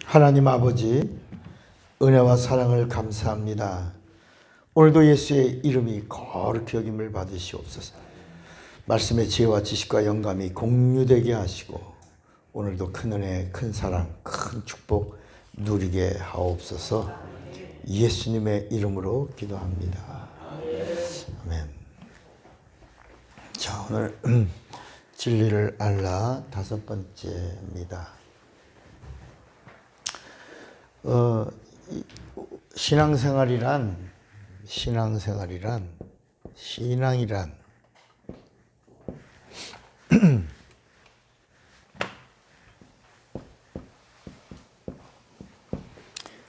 하나님 아버지, 은혜와 사랑을 감사합니다. 오늘도 예수의 이름이 거룩히 여김을 받으시옵소서. 말씀의 지혜와 지식과 영감이 공유되게 하시고 오늘도 큰 은혜, 큰 사랑, 큰 축복 누리게 하옵소서. 예수님의 이름으로 기도합니다. 아멘. 자, 오늘 진리를 알라 5번째입니다. 신앙이란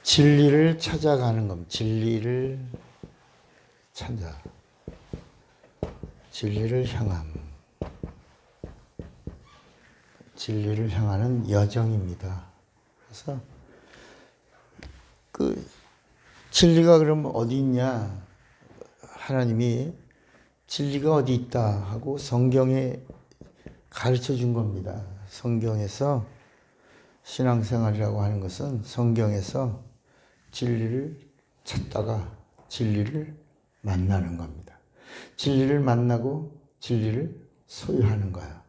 진리를 찾아가는 겁니다. 진리를 향하는 여정입니다. 그래서 진리가 그럼 어디 있냐? 하나님이 진리가 어디 있다 하고 성경에 가르쳐 준 겁니다. 성경에서 신앙생활이라고 하는 것은 성경에서 진리를 찾다가 진리를 만나는 겁니다. 진리를 만나고 진리를 소유하는 거야.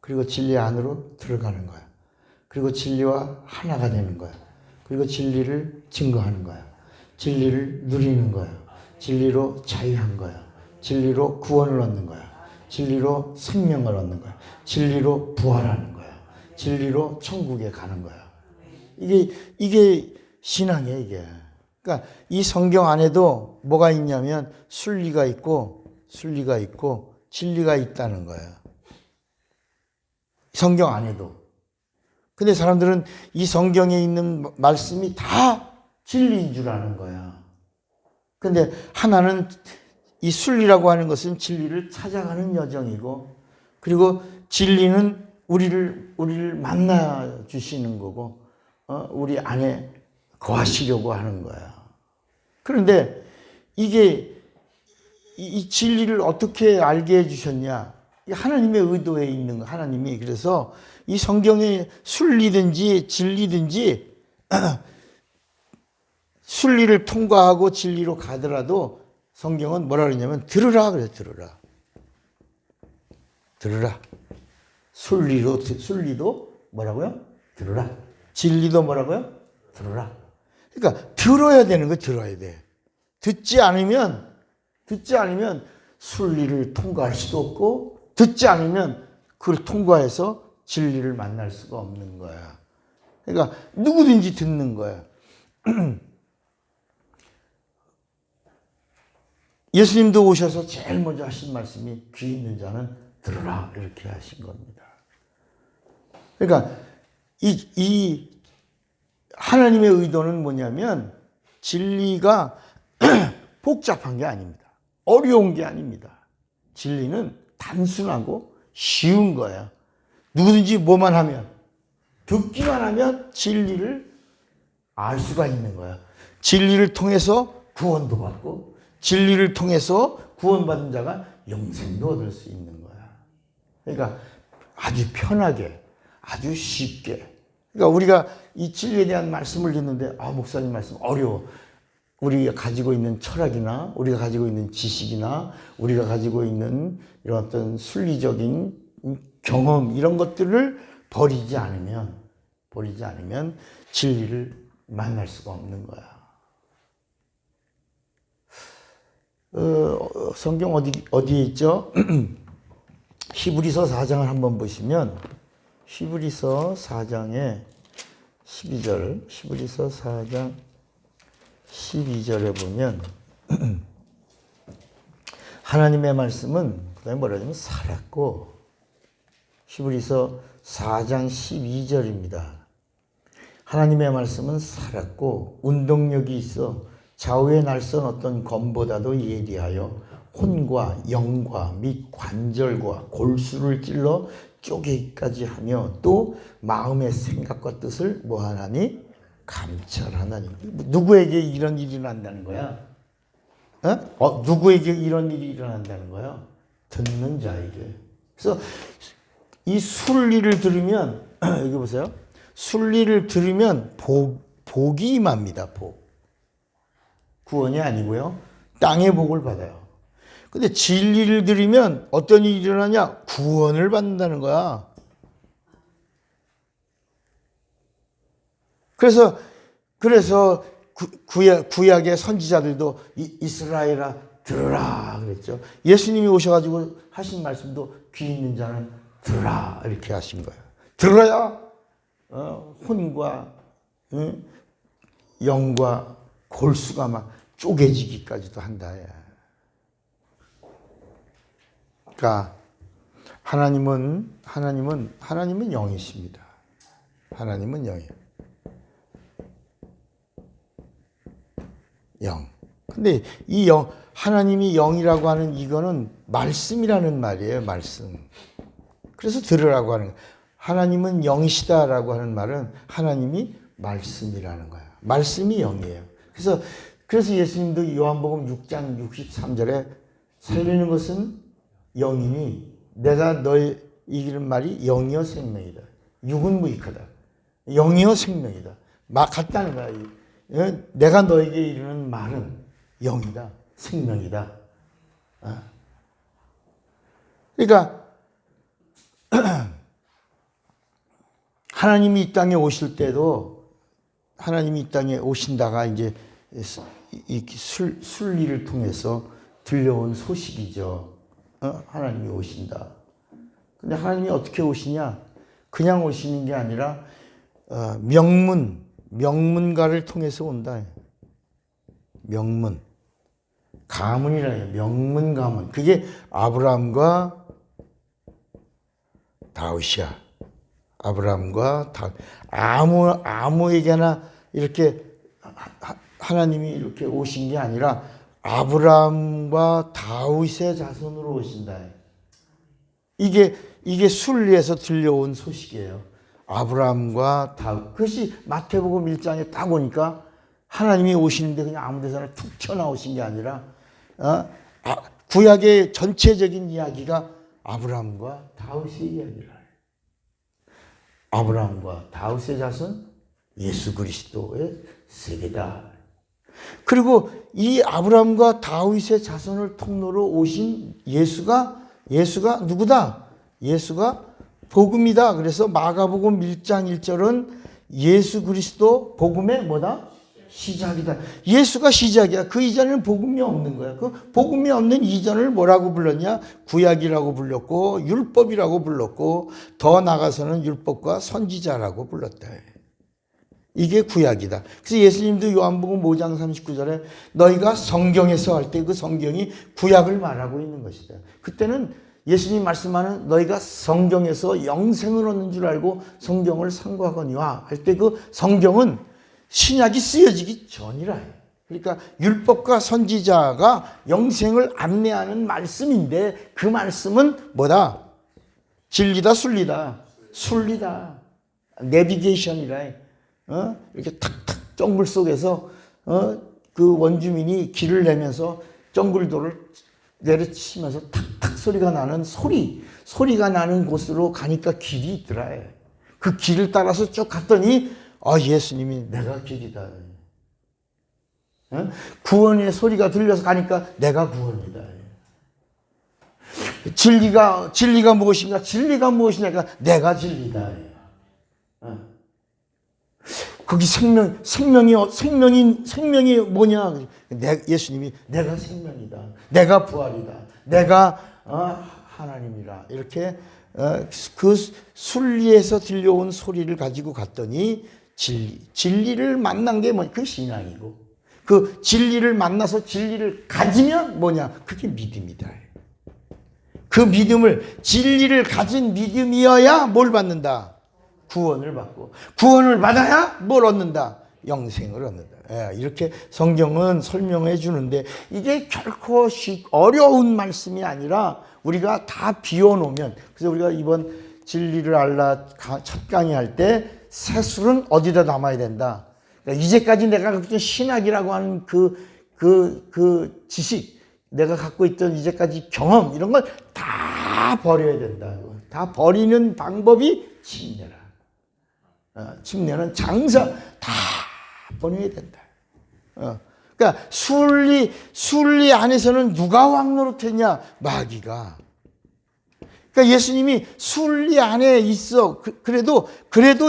그리고 진리 안으로 들어가는 거야. 그리고 진리와 하나가 되는 거야. 그리고 진리를 증거하는 거야. 진리를 누리는 거야. 진리로 자유한 거야. 진리로 구원을 얻는 거야. 진리로 생명을 얻는 거야. 진리로 부활하는 거야. 진리로 천국에 가는 거야. 이게 신앙이에요, 이게. 그러니까 이 성경 안에도 뭐가 있냐면 순리가 있고 진리가 있다는 거예요. 성경 안에도. 근데 사람들은 이 성경에 있는 말씀이 다 진리인 줄 아는 거야. 근데 하나는 이 순리라고 하는 것은 진리를 찾아가는 여정이고, 그리고 진리는 우리를 만나 주시는 거고, 우리 안에 거하시려고 하는 거야. 그런데 이 진리를 어떻게 알게 해주셨냐? 하나님의 의도에 있는 거, 하나님이. 그래서 이 성경의 순리든지 진리든지 순리를 통과하고 진리로 가더라도 성경은 뭐라 그러냐면 들으라 그래요. 들으라. 순리도 뭐라고요? 들으라. 진리도 뭐라고요? 들으라. 그러니까 들어야 되는 거 들어야 돼. 듣지 않으면 순리를 통과할 수도 없고, 듣지 않으면 그걸 통과해서 진리를 만날 수가 없는 거야. 그러니까 누구든지 듣는 거야. 예수님도 오셔서 제일 먼저 하신 말씀이 귀 있는 자는 들으라, 이렇게 하신 겁니다. 그러니까 이 하나님의 의도는 뭐냐면 진리가 복잡한 게 아닙니다. 어려운 게 아닙니다. 진리는 단순하고 쉬운 거예요. 누구든지 뭐만 하면, 듣기만 하면 진리를 알 수가 있는 거야. 진리를 통해서 구원도 받고, 진리를 통해서 구원받은 자가 영생도 얻을 수 있는 거야. 그러니까 아주 편하게, 아주 쉽게. 그러니까 우리가 이 진리에 대한 말씀을 듣는데, 목사님 말씀 어려워. 우리가 가지고 있는 철학이나 우리가 가지고 있는 지식이나 우리가 가지고 있는 이런 어떤 순리적인 경험, 이런 것들을 버리지 않으면 진리를 만날 수가 없는 거야. 성경 어디에 있죠? 히브리서 4장을 한번 보시면, 히브리서 4장에 12절, 히브리서 4장 12절에 보면 하나님의 말씀은 그다음에 뭐라 하냐면 살았고, 히브리서 4장 12절입니다. 하나님의 말씀은 살았고 운동력이 있어 좌우의 날선 어떤 검보다도 예리하여 혼과 영과 및 관절과 골수를 찔러 쪼개기까지 하며 또 마음의 생각과 뜻을 뭐하나니? 감찰하나니. 누구에게 이런 일이 일어난다는 거야? 누구에게 이런 일이 일어난다는 거야? 듣는 자에게. 그래서 이 순리를 들으면 여기 보세요. 순리를 들으면 복이 임합니다. 복. 구원이 아니고요. 땅의 복을 받아요. 근데 진리를 들으면 어떤 일이 일어나냐? 구원을 받는다는 거야. 그래서 구약의 선지자들도 이스라엘아 들으라 그랬죠. 예수님이 오셔가지고 하신 말씀도 귀 있는 자는 들으라 이렇게 하신 거예요. 들어야 혼과 영과 골수가 막 쪼개지기까지도 한다. 그러니까 하나님은 영이십니다. 하나님은 영이에요. 영. 근데 이 하나님이 영이라고 하는 이거는 말씀이라는 말이에요. 말씀. 그래서 들으라고 하는 거예요. 하나님은 영이시다라고 하는 말은 하나님이 말씀이라는 거야. 말씀이 영이에요. 그래서 예수님도 요한복음 6장 63절에 살리는 것은 영이니 내가 널 이기는 말이 영이여 생명이다. 육은 무익하다. 영이여 생명이다. 같다는 거야. 내가 너에게 이르는 말은 영이다. 생명이다. 그러니까 하나님이 이 땅에 오실 때도 하나님이 이 땅에 오신다가 이제 이 순리를 통해서 들려온 소식이죠. 하나님이 오신다. 근데 하나님이 어떻게 오시냐? 그냥 오시는 게 아니라 명문가를 통해서 온다. 명문. 가문이라 해요. 명문 가문. 그게 아브라함과 다윗이야. 아브라함과 다윗. 아무에게나 이렇게 하나님이 이렇게 오신 게 아니라 아브라함과 다윗의 자손으로 오신다. 이게 순리에서 들려온 소식이에요. 아브라함과 다윗. 그것이 마태복음 1장에 딱 오니까 하나님이 오시는데 그냥 아무 데서나 툭 튀어나오신 게 아니라 구약의 전체적인 이야기가 아브라함과 다윗의 이야기라. 아브라함과 다윗의 자손 예수 그리스도의 세계다. 그리고 이 아브라함과 다윗의 자손을 통로로 오신 예수가 누구다? 예수가 복음이다. 그래서 마가복음 1장 1절은 예수 그리스도 복음의 뭐다? 시작이다. 예수가 시작이야. 그 이전에는 복음이 없는 거야. 그 복음이 없는 이전을 뭐라고 불렀냐? 구약이라고 불렀고 율법이라고 불렀고 더 나아가서는 율법과 선지자라고 불렀다. 이게 구약이다. 그래서 예수님도 요한복음 5장 39절에 너희가 성경에서 할 때 그 성경이 구약을 말하고 있는 것이다. 그때는 예수님 말씀하는 너희가 성경에서 영생을 얻는 줄 알고 성경을 상고하거니와 할 때 그 성경은 신약이 쓰여지기 전이라. 그러니까 율법과 선지자가 영생을 안내하는 말씀인데 그 말씀은 뭐다? 진리다, 순리다. 내비게이션이라. 이렇게 탁탁 정글 속에서 그 원주민이 길을 내면서 정글도를 내려치면서 탁탁 소리가 나는 소리가 나는 곳으로 가니까 길이 있더라. 그 길을 따라서 쭉 갔더니 예수님이 내가 길이다. 구원의 소리가 들려서 가니까 내가 구원이다. 진리가 무엇인가? 진리가 무엇이냐가 내가 진리다. 거기 생명이 뭐냐? 예수님이 내가 생명이다. 내가 부활이다. 내가 하나님이라. 이렇게 그 순리에서 들려온 소리를 가지고 갔더니 진리를 만난 게 뭐냐? 그 신앙이고 그 진리를 만나서 진리를 가지면 뭐냐? 그게 믿음이다. 그 믿음을 진리를 가진 믿음이어야 뭘 받는다? 구원을 받고 구원을 받아야 뭘 얻는다? 영생을 얻는다. 이렇게 성경은 설명해 주는데 이게 결코 어려운 말씀이 아니라 우리가 다 비워놓으면 그래서 우리가 이번 진리를 알라 첫 강의 할 때 세술은 어디다 담아야 된다. 그러니까 이제까지 내가 갖고 있던 신학이라고 하는 그 지식 내가 갖고 있던 이제까지 경험 이런 걸 다 버려야 된다. 다 버리는 방법이 침례라. 침례는 장사 다 보내야 된다. 그러니까 순리 안에서는 누가 왕 노릇했냐? 마귀가. 그러니까 예수님이 순리 안에 있어. 그래도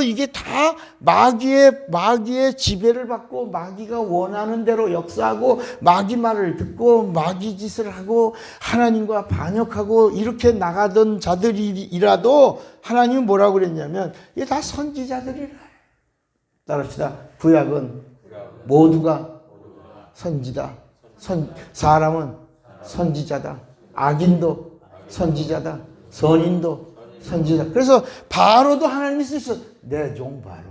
이게 다 마귀의 지배를 받고 마귀가 원하는 대로 역사하고 마귀 말을 듣고 마귀 짓을 하고 하나님과 반역하고 이렇게 나가던 자들이라도 하나님은 뭐라고 그랬냐면 이게 다 선지자들이라. 따라합시다. 구약은 모두가 선지다. 사람은 선지자다. 악인도 선지자다. 선인도 선지자. 그래서 바로도 하나님이 쓰셨어. 내 종 바로.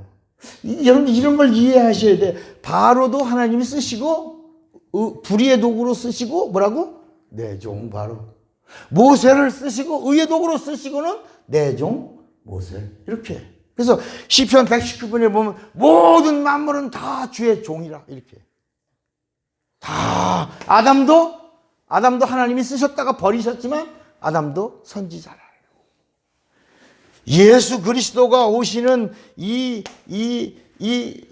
여러분 이런 걸 이해하셔야 돼. 바로도 하나님이 쓰시고 불의의 도구로 쓰시고 뭐라고? 내 종 바로. 모세를 쓰시고 의의 도구로 쓰시고는 내 종 모세. 이렇게. 그래서 시편 119편에 보면 모든 만물은 다 주의 종이라 이렇게. 다 아담도 하나님이 쓰셨다가 버리셨지만 아담도 선지자라. 예수 그리스도가 오시는 이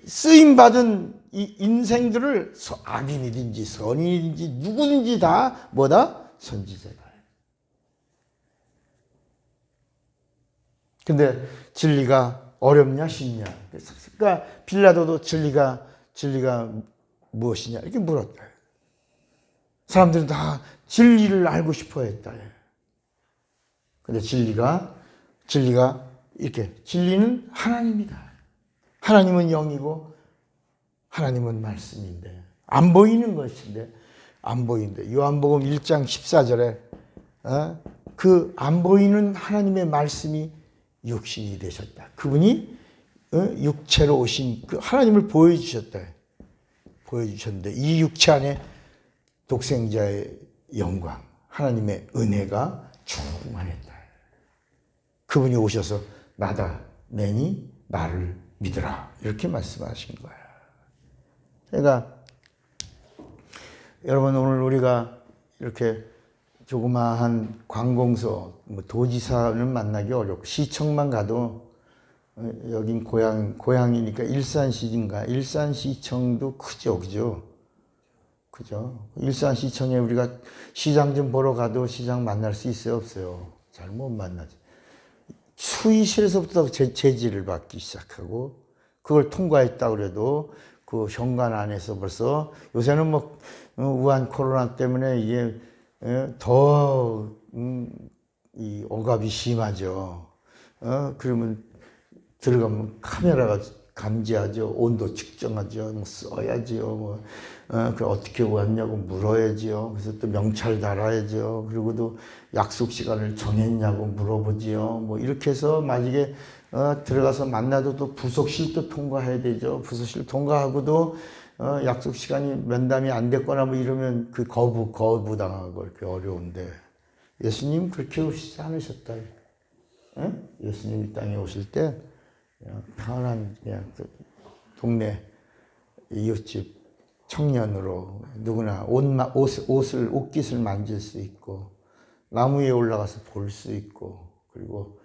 쓰임받은 이 인생들을 악인이든지 선인이든지 누구든지 다 뭐다? 선지자다. 근데 진리가 어렵냐 쉽냐? 그러니까 빌라도도 진리가 무엇이냐 이렇게 물었다. 사람들은 다 진리를 알고 싶어 했다. 근데 진리가 이렇게 진리는 하나님이다. 하나님은 영이고 하나님은 말씀인데 안 보이는 것인데 안 보이는데 요한복음 1장 14절에 그 안 보이는 하나님의 말씀이 육신이 되셨다. 그분이 육체로 오신 그 하나님을 보여주셨는데 이 육체 안에 독생자의 영광 하나님의 은혜가 충만했다. 그분이 오셔서 나다 내니 나를 믿으라 이렇게 말씀하신 거야. 그러니까 여러분 오늘 우리가 이렇게 조그마한 관공서 도지사는 만나기 어렵고 시청만 가도 여긴 고향이니까 일산시청도 크죠, 그죠? 일산시청에 우리가 시장 좀 보러 가도 시장 만날 수 있어요, 없어요? 잘 못 만나지. 수의실에서부터 제지를 받기 시작하고 그걸 통과했다 그래도 그 현관 안에서 벌써 요새는 뭐 우한 코로나 때문에 이게 더 이 억압이 심하죠. 그러면 들어가면 카메라가 감지하죠. 온도 측정하죠. 뭐 써야지요. 그 어떻게 왔냐고 물어야지요. 그래서 또 명찰 달아야죠. 그리고도 약속 시간을 정했냐고 물어보지요. 뭐 이렇게 해서 만약에 들어가서 만나도 또 부속실도 통과해야 되죠. 부속실 통과하고도 약속 시간이 면담이 안 됐거나 뭐 이러면 그 거부당하고 이렇게 어려운데 예수님 그렇게 오시지 않으셨다. 예수님이 땅에 오실 때 그냥 편한 그냥 동네 이웃집 청년으로 누구나 옷깃을 만질 수 있고 나무 위에 올라가서 볼 수 있고 그리고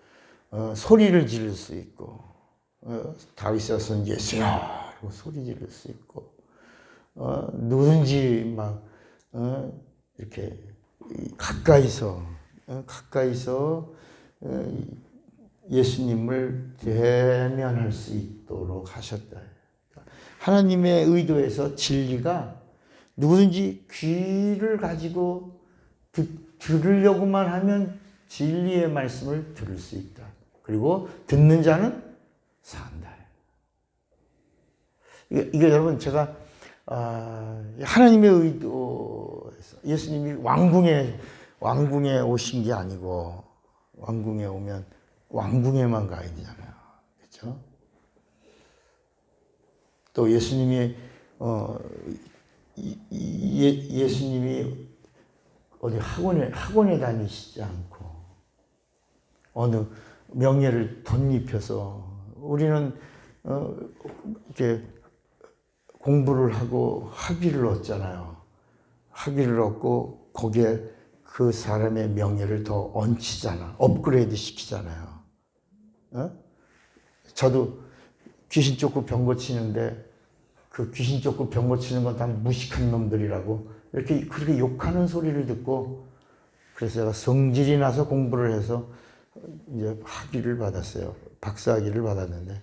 소리를 지를 수 있고 다윗의 선 예수야 그리고 소리 지를 수 있고 누구든지 막 이렇게 가까이서 예수님을 대면할 수 있도록 하셨다. 하나님의 의도에서 진리가 누구든지 귀를 가지고 들으려고만 하면 진리의 말씀을 들을 수 있다. 그리고 듣는 자는 산다. 이게 여러분 제가 하나님의 의도에서 예수님이 왕궁에 오신 게 아니고 왕궁에 오면 왕궁에만 가야 되잖아요. 그렇죠? 또 예수님이 예수님이 어디 학원에 다니시지 않고 어느 명예를 덧입혀서 우리는 이렇게 공부를 하고 학위를 얻잖아요. 학위를 얻고 거기에 그 사람의 명예를 더 얹히잖아. 업그레이드 시키잖아요. 저도 귀신 쫓고 병 고치는데 그 귀신 쫓고 병 고치는 건 다 무식한 놈들이라고 이렇게 그렇게 욕하는 소리를 듣고 그래서 제가 성질이 나서 공부를 해서 이제 학위를 받았어요. 박사학위를 받았는데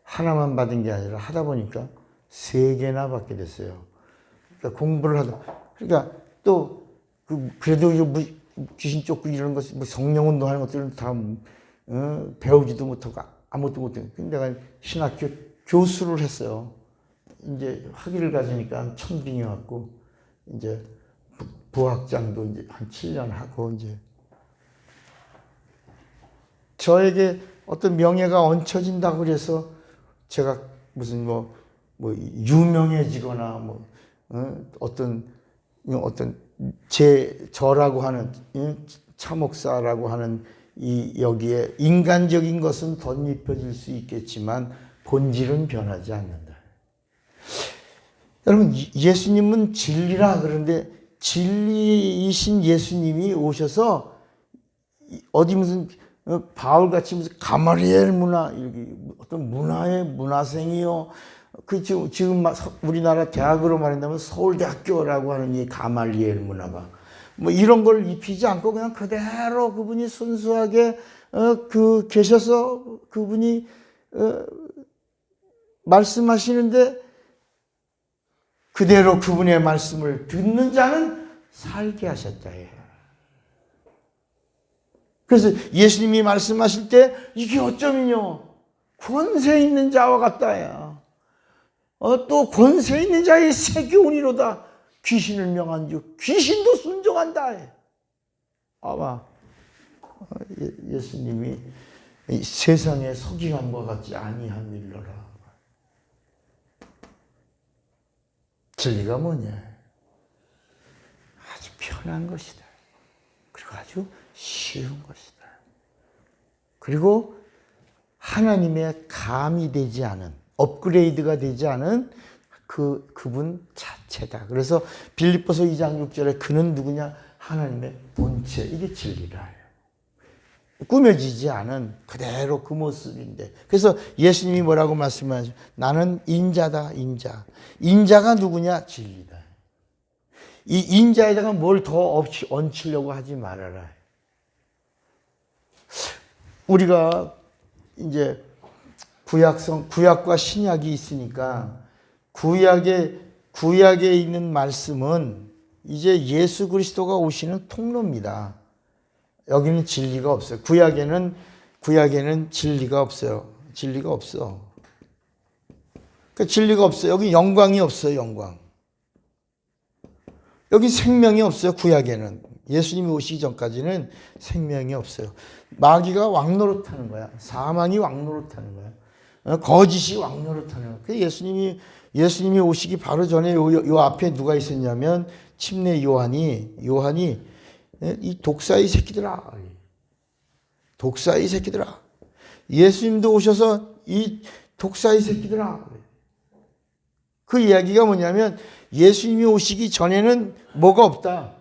하나만 받은 게 아니라 하다 보니까 3개나 받게 됐어요. 그러니까 공부를 하다 그러니까 또 그래도 귀신 쫓고 이런 것, 뭐 성령 운동하는 것들은 다 배우지도 못하고 아무것도 못해요. 근데 내가 신학교 교수를 했어요. 이제 학위를 가지니까 천빙이 왔고 이제 부학장도 이제 한 7년 하고 이제 저에게 어떤 명예가 얹혀진다고 그래서 제가 무슨 뭐 유명해지거나 어떤 저라고 하는 차목사라고 하는 여기에 인간적인 것은 덧입혀질 수 있겠지만 본질은 변하지 않는다. 여러분 예수님은 진리라 그러는데 진리이신 예수님이 오셔서 어디 무슨 바울같이 무슨 가마리엘 문화 어떤 문화의 문화생이요. 그 지금 우리나라 대학으로 말한다면 서울대학교라고 하는 이 가말리엘 문화가 뭐 이런 걸 입히지 않고 그냥 그대로 그분이 순수하게 계셔서 그분이 말씀하시는데 그대로 그분의 말씀을 듣는 자는 살게 하셨다. 그래서 예수님이 말씀하실 때 이게 어쩌면요 권세 있는 자와 같다야. 또 권세 있는 자의 세교훈이로다. 귀신을 명한 주 귀신도 순종한다. 아마 예수님이 세상의 서기관과 같지 아니한 일러라. 진리가 뭐냐? 아주 편한 것이다. 그리고 아주 쉬운 것이다. 그리고 하나님의 감이 되지 않은 업그레이드가 되지 않은 그분 자체다. 그래서 빌립보서 2장 6절에 그는 누구냐? 하나님의 본체. 이게 진리라. 꾸며지지 않은 그대로 그 모습인데. 그래서 예수님이 뭐라고 말씀하시죠? 나는 인자다, 인자. 인자가 누구냐? 진리다. 이 인자에다가 뭘 더 얹히려고 하지 말아라. 우리가 이제 구약과 신약이 있으니까 구약에 있는 말씀은 이제 예수 그리스도가 오시는 통로입니다. 여기는 진리가 없어요. 구약에는 진리가 없어요. 진리가 없어. 그러니까 진리가 없어요. 여기 영광이 없어요. 영광. 여기 생명이 없어요. 구약에는. 예수님이 오시기 전까지는 생명이 없어요. 마귀가 왕노릇하는 거야. 사망이 왕노릇하는 거야. 거짓이 왕노릇하는 거야. 예수님이 오시기 바로 전에 요 앞에 누가 있었냐면 침례 요한이 이 독사의 새끼들아. 독사의 새끼들아. 예수님도 오셔서 이 독사의 새끼들아. 그 이야기가 뭐냐면 예수님이 오시기 전에는 뭐가 없다.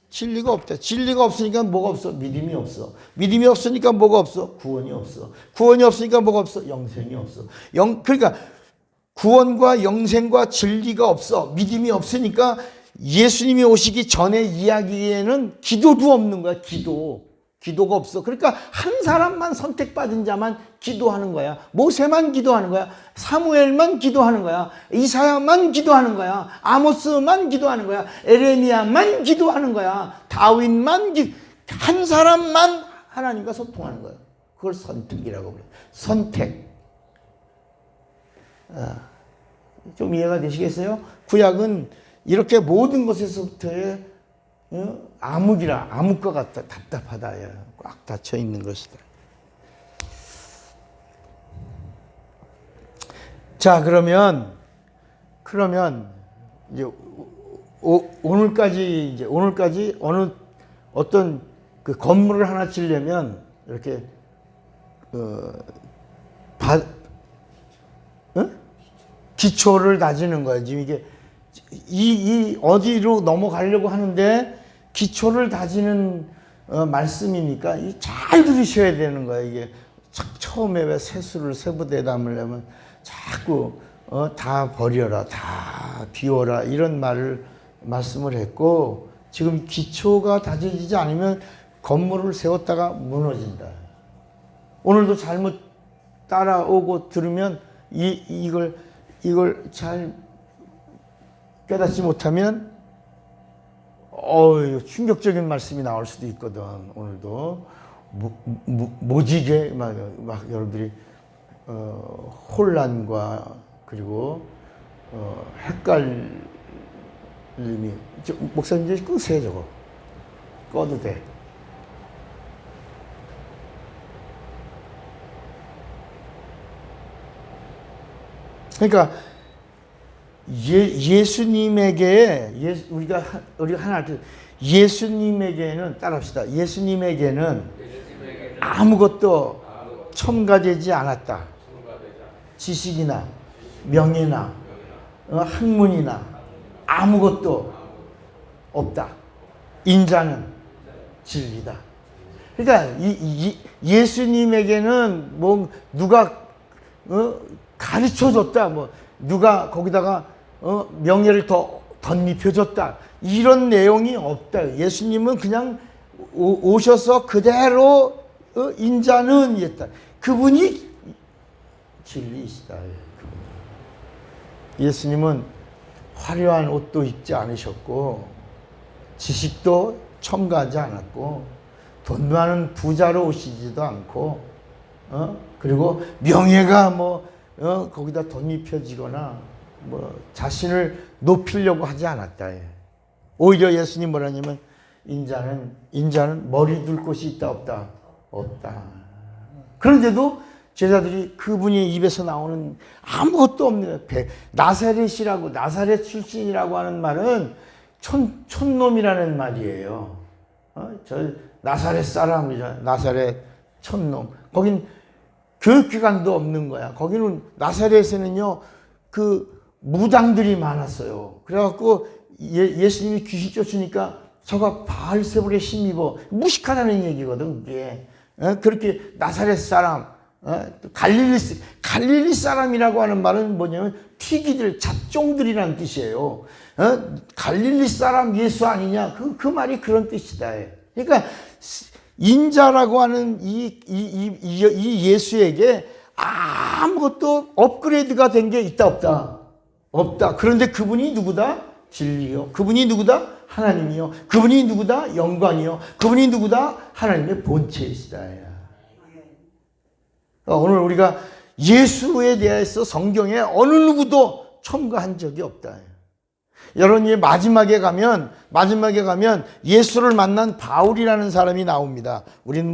진리가 없다. 진리가 없으니까 뭐가 없어? 믿음이 없어. 믿음이 없으니까 뭐가 없어? 구원이 없어. 구원이 없으니까 뭐가 없어? 영생이 없어. 그러니까 구원과 영생과 진리가 없어. 믿음이 없으니까 예수님이 오시기 전의 이야기에는 기도도 없는 거야. 기도가 없어. 그러니까 한 사람만 선택받은 자만 기도하는 거야. 모세만 기도하는 거야. 사무엘만 기도하는 거야. 이사야만 기도하는 거야. 아모스만 기도하는 거야. 에레미야만 기도하는 거야. 다윗만 한 사람만 하나님과 소통하는 거야. 그걸 선택이라고 그래. 선택. 좀 이해가 되시겠어요? 구약은 이렇게 모든 것에서부터의 암흑과 같다. 답답하다. 꽉 닫혀 있는 것이다. 자, 그러면 이제 오늘까지 어떤 그 건물을 하나 지려면 이렇게 기초를 다지는 거예요. 지금 이게 이 어디로 넘어가려고 하는데 기초를 다지는 말씀이니까 잘 들으셔야 되는 거예요. 이게 처음에 왜 세수를 세부대에 담으려면 자꾸 다 버려라, 다 비워라 이런 말씀을 했고, 지금 기초가 다져지지 않으면 건물을 세웠다가 무너진다. 오늘도 잘못 따라오고 들으면 이걸 잘 깨닫지 못하면 충격적인 말씀이 나올 수도 있거든. 오늘도 모지게 막 여러분들이 혼란과 그리고 헷갈림이, 목사님 이제 끄세요. 저거 꺼도 돼. 그러니까 예수님에게 우리가 하나 예수님에게는 따라합시다. 예수님에게는 아무것도 첨가되지 않았다. 지식이나 명예나 학문이나 아무것도 없다. 인자는 진리다. 그러니까 예수님에게는 뭐 누가 가르쳐줬다, 뭐 누가 거기다가 명예를 더 덧입혀줬다, 이런 내용이 없다. 예수님은 그냥 오셔서 그대로 인자는 이랬다. 그분이 진리이시다. 예수님은 화려한 옷도 입지 않으셨고 지식도 첨가하지 않았고 돈 많은 부자로 오시지도 않고 그리고 명예가 거기다 덧입혀지거나 자신을 높이려고 하지 않았다. 오히려 예수님 뭐라냐면 인자는 머리 둘 곳이 있다 없다? 없다. 그런데도 제자들이 그분이 입에서 나오는 아무것도 없는 나사렛이라고, 나사렛 출신이라고 하는 말은 촌놈이라는 말이에요. 저 나사렛 사람이잖아. 나사렛 촌놈. 거긴 교육기관도 없는 거야. 거기는 나사렛에는요 그 무당들이 많았어요. 그래갖고 예수님이 귀신 쫓으니까 저가 바알세불에 힘입어 무식하다는 얘기거든. 그게 그렇게 나사렛 사람, 갈릴리 사람이라고 하는 말은 뭐냐면 튀기들, 잡종들이라는 뜻이에요. 갈릴리 사람 예수 아니냐, 그 말이 그런 뜻이다. 그러니까 인자라고 하는 이 예수에게 아무것도 업그레이드가 된 게 있다 없다? 없다. 그런데 그분이 누구다? 진리요. 그분이 누구다? 하나님이요. 그분이 누구다? 영광이요. 그분이 누구다? 하나님의 본체이시다. 오늘 우리가 예수에 대해서 성경에 어느 누구도 첨가한 적이 없다. 여러분이 마지막에 가면 예수를 만난 바울이라는 사람이 나옵니다. 우린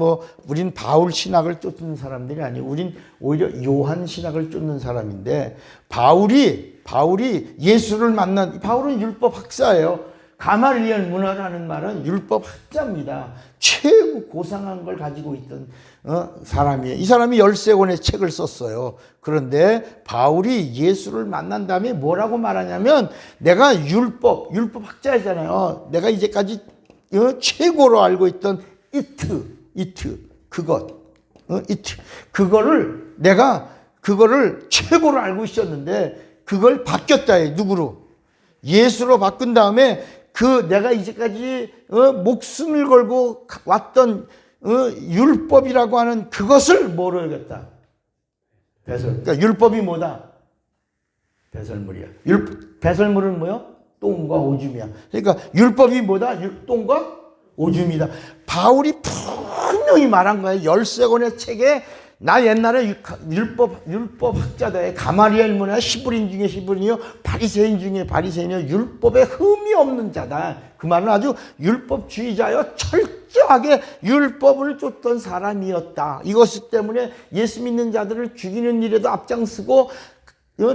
바울 신학을 쫓는 사람들이 아니고 우린 오히려 요한 신학을 쫓는 사람인데, 바울이 예수를 만난, 바울은 율법 학사예요. 가말리엘 문화라는 말은 율법 학자입니다. 최고 고상한 걸 가지고 있던 사람이에요. 이 사람이 13권의 책을 썼어요. 그런데 바울이 예수를 만난 다음에 뭐라고 말하냐면, 내가 율법 학자잖아요. 내가 이제까지 최고로 알고 있던 그거를 최고로 알고 있었는데 그걸 바뀌었다 해. 누구로? 예수로 바꾼 다음에 내가 이제까지 목숨을 걸고 왔던 율법이라고 하는 그것을 뭐로 여겼다? 그러니까 율법이 뭐다? 배설물이야. 배설물은 뭐요? 똥과 오줌이야. 그러니까 율법이 뭐다? 똥과 오줌이다. 바울이 분명히 말한 거예요. 13권의 책에 나 옛날에 율법 학자다. 가말리엘 문화 히브리인 중에 히브리인이요, 바리새인 중에 바리새인이요, 율법에 흠이 없는 자다. 그 말은 아주 율법주의자요, 철저하게 율법을 쫓던 사람이었다. 이것 때문에 예수 믿는 자들을 죽이는 일에도 앞장서고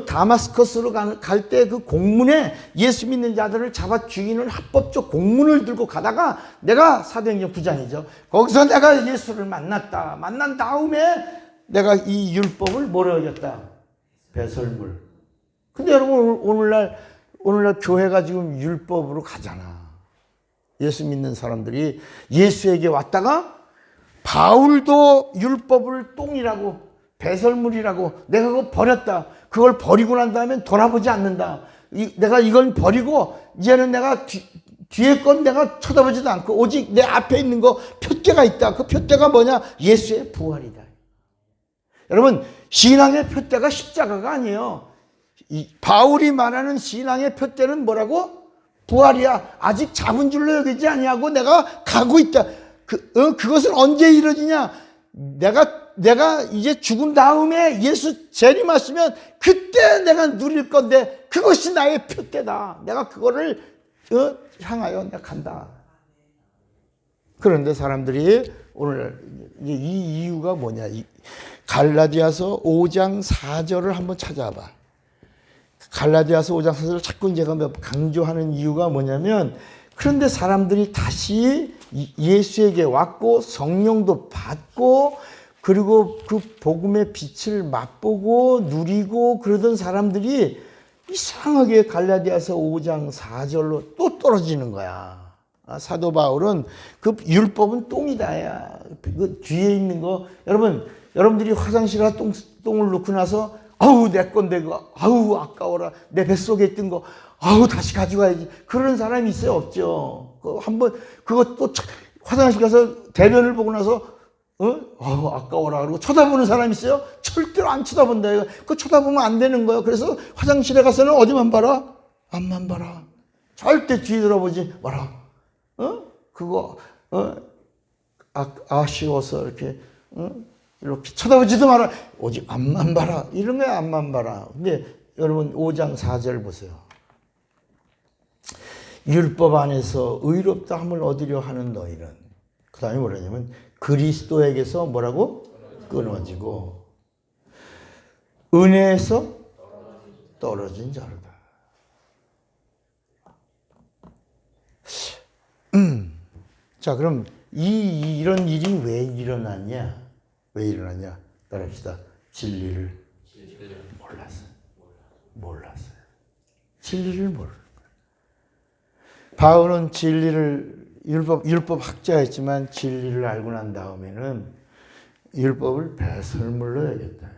다마스커스로 갈 때 그 공문에 예수 믿는 자들을 잡아 죽이는 합법적 공문을 들고 가다가, 내가 사도행전 9장이죠. 거기서 내가 예수를 만났다. 만난 다음에 내가 이 율법을 뭐라 여겼다? 배설물. 근데 여러분, 오늘날 교회가 지금 율법으로 가잖아. 예수 믿는 사람들이 예수에게 왔다가 바울도 율법을 똥이라고 배설물이라고. 내가 그거 버렸다. 그걸 버리고 난 다음에 돌아보지 않는다. 내가 이걸 버리고 이제는 내가 뒤에 건 내가 쳐다보지도 않고 오직 내 앞에 있는 거 표대가 있다. 그 표대가 뭐냐? 예수의 부활이다. 여러분, 신앙의 표대가 십자가가 아니에요. 바울이 말하는 신앙의 표대는 뭐라고? 부활이야. 아직 잡은 줄로 여기지 아니하고 내가 가고 있다. 그것은 언제 이루어지냐? 내가 이제 죽은 다음에 예수 재림하시면 그때 내가 누릴 건데 그것이 나의 표대다. 내가 그거를 향하여 내가 간다. 그런데 사람들이 오늘 이 이유가 뭐냐? 갈라디아서 5장 4절을 한번 찾아봐. 갈라디아서 5장 4절을 자꾸 제가 강조하는 이유가 뭐냐면, 그런데 사람들이 다시 예수에게 왔고 성령도 받고 그리고 그 복음의 빛을 맛보고 누리고 그러던 사람들이 이상하게 갈라디아서 5장 4절로 또 떨어지는 거야. 사도 바울은 그 율법은 똥이다. 그 뒤에 있는 거, 여러분들이 화장실에 똥을 놓고 나서 아우 내 건데 그거 아우 아까워라. 내 뱃속에 있던 거 아우 다시 가져가야지. 그런 사람이 있어요? 없죠. 한번 그거 또 화장실 가서 대변을 보고 나서 아우 아까워라 그러고 쳐다보는 사람이 있어요? 절대로 안 쳐다본다. 그거 쳐다보면 안 되는 거예요. 그래서 화장실에 가서는 어디만 봐라? 앞만 봐라. 절대 뒤에 돌아보지 마라. 그거 아쉬워서 이렇게 이렇게 쳐다보지도 마라. 오직 앞만 봐라. 이런 거야, 앞만 봐라. 근데 여러분 5장 4절 보세요. 율법 안에서 의롭다 함을 얻으려 하는 너희는, 그 다음에 뭐라냐면 그리스도에게서 뭐라고? 끊어지고 은혜에서 떨어진 자로다. 자, 그럼 이런 일이 왜 일어났냐? 왜 일어났냐? 따라합시다. 진리를 몰랐어요. 진리를 모르는 거예요. 바울은 진리를 율법 학자였지만 진리를 알고 난 다음에는 율법을 배설물로 여겼다.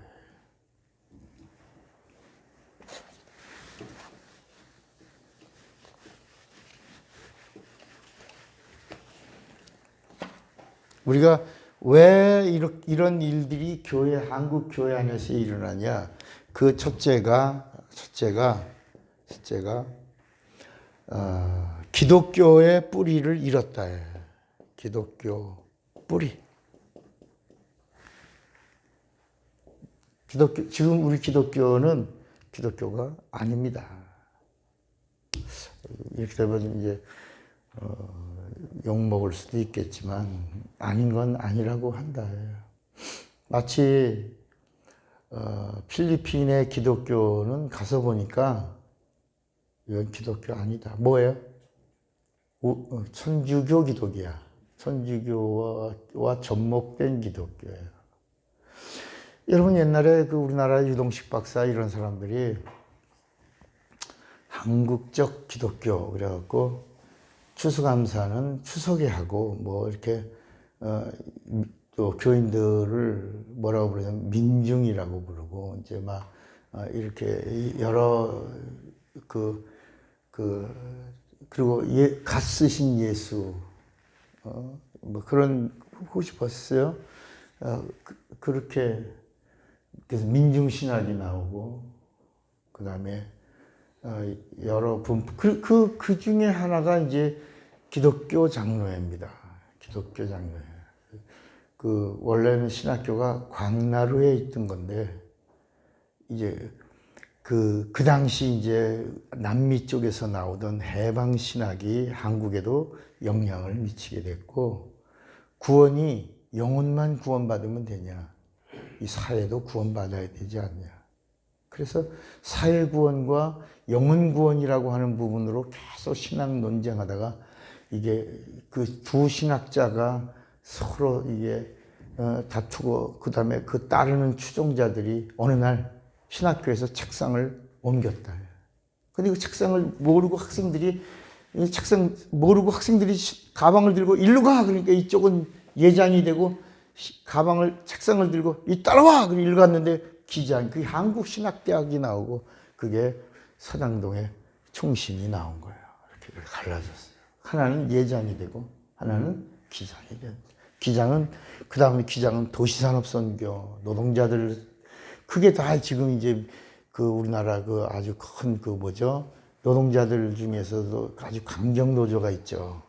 우리가 왜 이런 일들이 한국 교회 안에서 일어나냐? 그 첫째가 기독교의 뿌리를 잃었다. 기독교 뿌리. 지금 우리 기독교는 기독교가 아닙니다. 이렇게 되면 이제 욕먹을 수도 있겠지만 아닌 건 아니라고 한다. 마치 필리핀의 기독교는 가서 보니까 이건 기독교 아니다. 뭐예요? 천주교 기독이야. 천주교와 접목된 기독교예요. 여러분 옛날에 그 우리나라 유동식 박사 이런 사람들이 한국적 기독교 그래갖고 추수감사는 추석에 하고 뭐 이렇게 또 교인들을 뭐라고 부르냐면 민중이라고 부르고 이제 막 이렇게 여러 그리고 갓 쓰신 예수 뭐 그런 하고 싶었어요. 그렇게 그래서 민중 신학이 나오고 그다음에 여러 그 중에 하나가 이제 기독교 장로회입니다. 기독교 장로회. 원래는 신학교가 광나루에 있던 건데 이제 그 당시 이제 남미 쪽에서 나오던 해방 신학이 한국에도 영향을 미치게 됐고, 구원이 영혼만 구원받으면 되냐? 이 사회도 구원받아야 되지 않냐? 그래서 사회 구원과 영혼 구원이라고 하는 부분으로 계속 신학 논쟁하다가 이게 그 두 신학자가 서로 이게 다투고 그다음에 그 따르는 추종자들이 어느 날 신학교에서 책상을 옮겼다. 근데 그 책상을 모르고 학생들이 가방을 들고 일로 가. 그러니까 이쪽은 예장이 되고 가방을 책상을 들고 이 따라와 그리고 읽었는데 기장 그 한국신학대학이 나오고 그게 서당동에 총신이 나온 거예요. 이렇게 갈라졌어요. 하나는 예장이 되고 하나는 기장이 돼요. 기장은 그 다음에 기장은 도시산업선교 노동자들 그게 다 지금 이제 그 우리나라 그 아주 큰 그 뭐죠 노동자들 중에서도 아주 강경 노조가 있죠.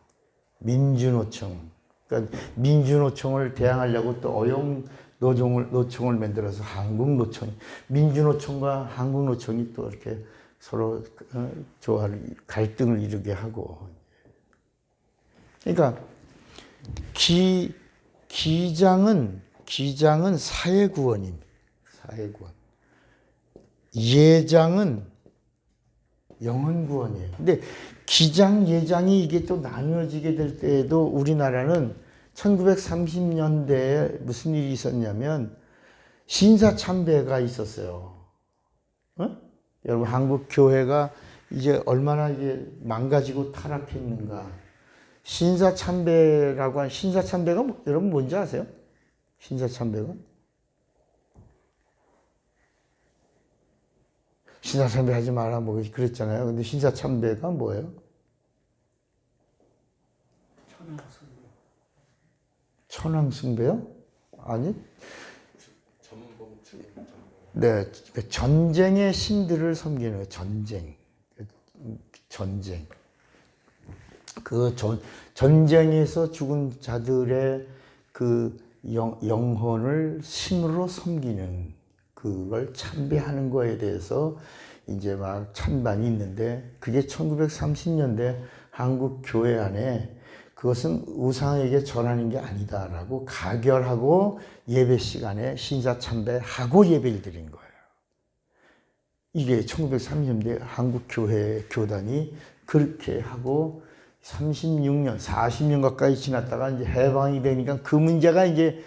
민주노총. 그러니까 민주노총을 대항하려고 또 어용 노총을 만들어서 한국노총. 민주노총과 한국노총이 또 이렇게 서로 조화를 갈등을 이루게 하고. 그러니까 기장은 사회구원입니다. 사회구원. 예장은 영혼구원이에요. 근데 기장, 예장이 이게 또 나뉘어지게 될 때에도 우리나라는 1930년대에 무슨 일이 있었냐면 신사참배가 있었어요. 어? 여러분 한국 교회가 이제 얼마나 이제 망가지고 타락했는가. 신사참배라고 한 신사참배가 여러분 뭔지 아세요? 신사참배가? 신사참배 하지 마라 뭐 그랬잖아요. 근데 신사참배가 뭐예요? 천황승배요? 아니? 네, 전쟁의 신들을 섬기는 거예요. 전쟁. 그 전쟁에서 죽은 자들의 그 영혼을 신으로 섬기는 그걸 참배하는 거에 대해서 이제 막 찬반이 있는데 그게 1930년대 한국 교회 안에 그것은 우상에게 전하는 게 아니다라고 가결하고 예배 시간에 신사 참배하고 예배를 드린 거예요. 이게 1930년대 한국 교회 교단이 그렇게 하고 36년, 40년 가까이 지났다가 이제 해방이 되니까 그 문제가 이제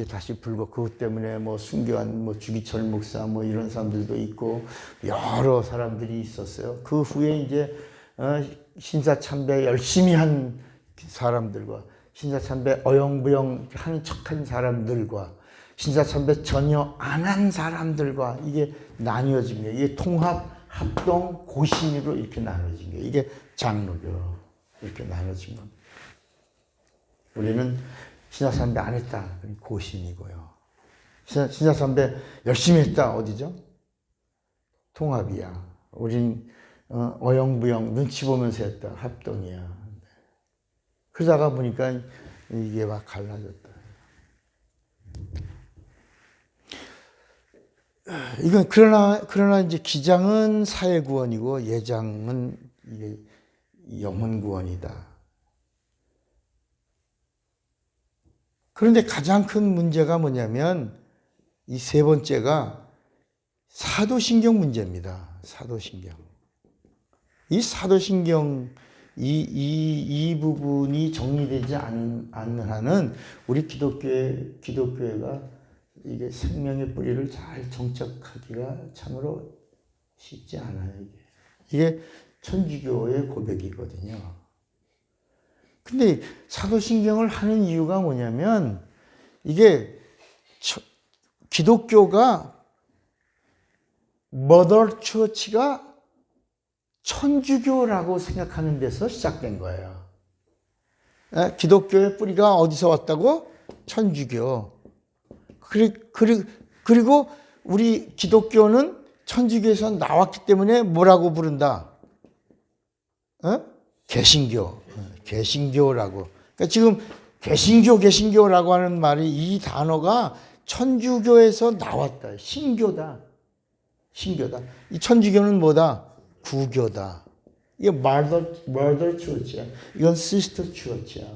다시 불고 그것 때문에 뭐 순교한 뭐 주기철 목사 뭐 이런 사람들도 있고 여러 사람들이 있었어요. 그 후에 이제 신사참배 열심히 한 사람들과 신사참배 어영부영 하는 척한 사람들과 신사참배 전혀 안 한 사람들과 이게 나뉘어진 거예요. 이게 통합, 합동, 고신으로 이렇게 나눠진 거예요. 이게 장로교 이렇게 나눠진 겁니다. 우리는 신사참배 안 했다. 고신이고요. 신사참배 열심히 했다. 어디죠? 통합이야. 우린 어영부영 눈치 보면서 했다. 합동이야. 그러다가 보니까 이게 막 갈라졌다. 이건 그러나 이제 기장은 사회구원이고 예장은 이게 영혼구원이다. 그런데 가장 큰 문제가 뭐냐면 이 세 번째가 사도신경 문제입니다. 사도신경. 이 사도신경 이 부분이 정리되지 않는 한은 우리 기독교회가 이게 생명의 뿌리를 잘 정착하기가 참으로 쉽지 않아요. 이게 천주교의 고백이거든요. 근데 사도신경을 하는 이유가 뭐냐면 이게 기독교가 머더 처치가 천주교라고 생각하는 데서 시작된 거예요. 기독교의 뿌리가 어디서 왔다고? 천주교. 그리고 우리 기독교는 천주교에서 나왔기 때문에 뭐라고 부른다? 개신교. 개신교라고. 그러니까 지금 개신교라고 하는 말이 이 단어가 천주교에서 나왔다. 신교다. 이 천주교는 뭐다? 구교다. 이게 mother church야. 이건 sister church야.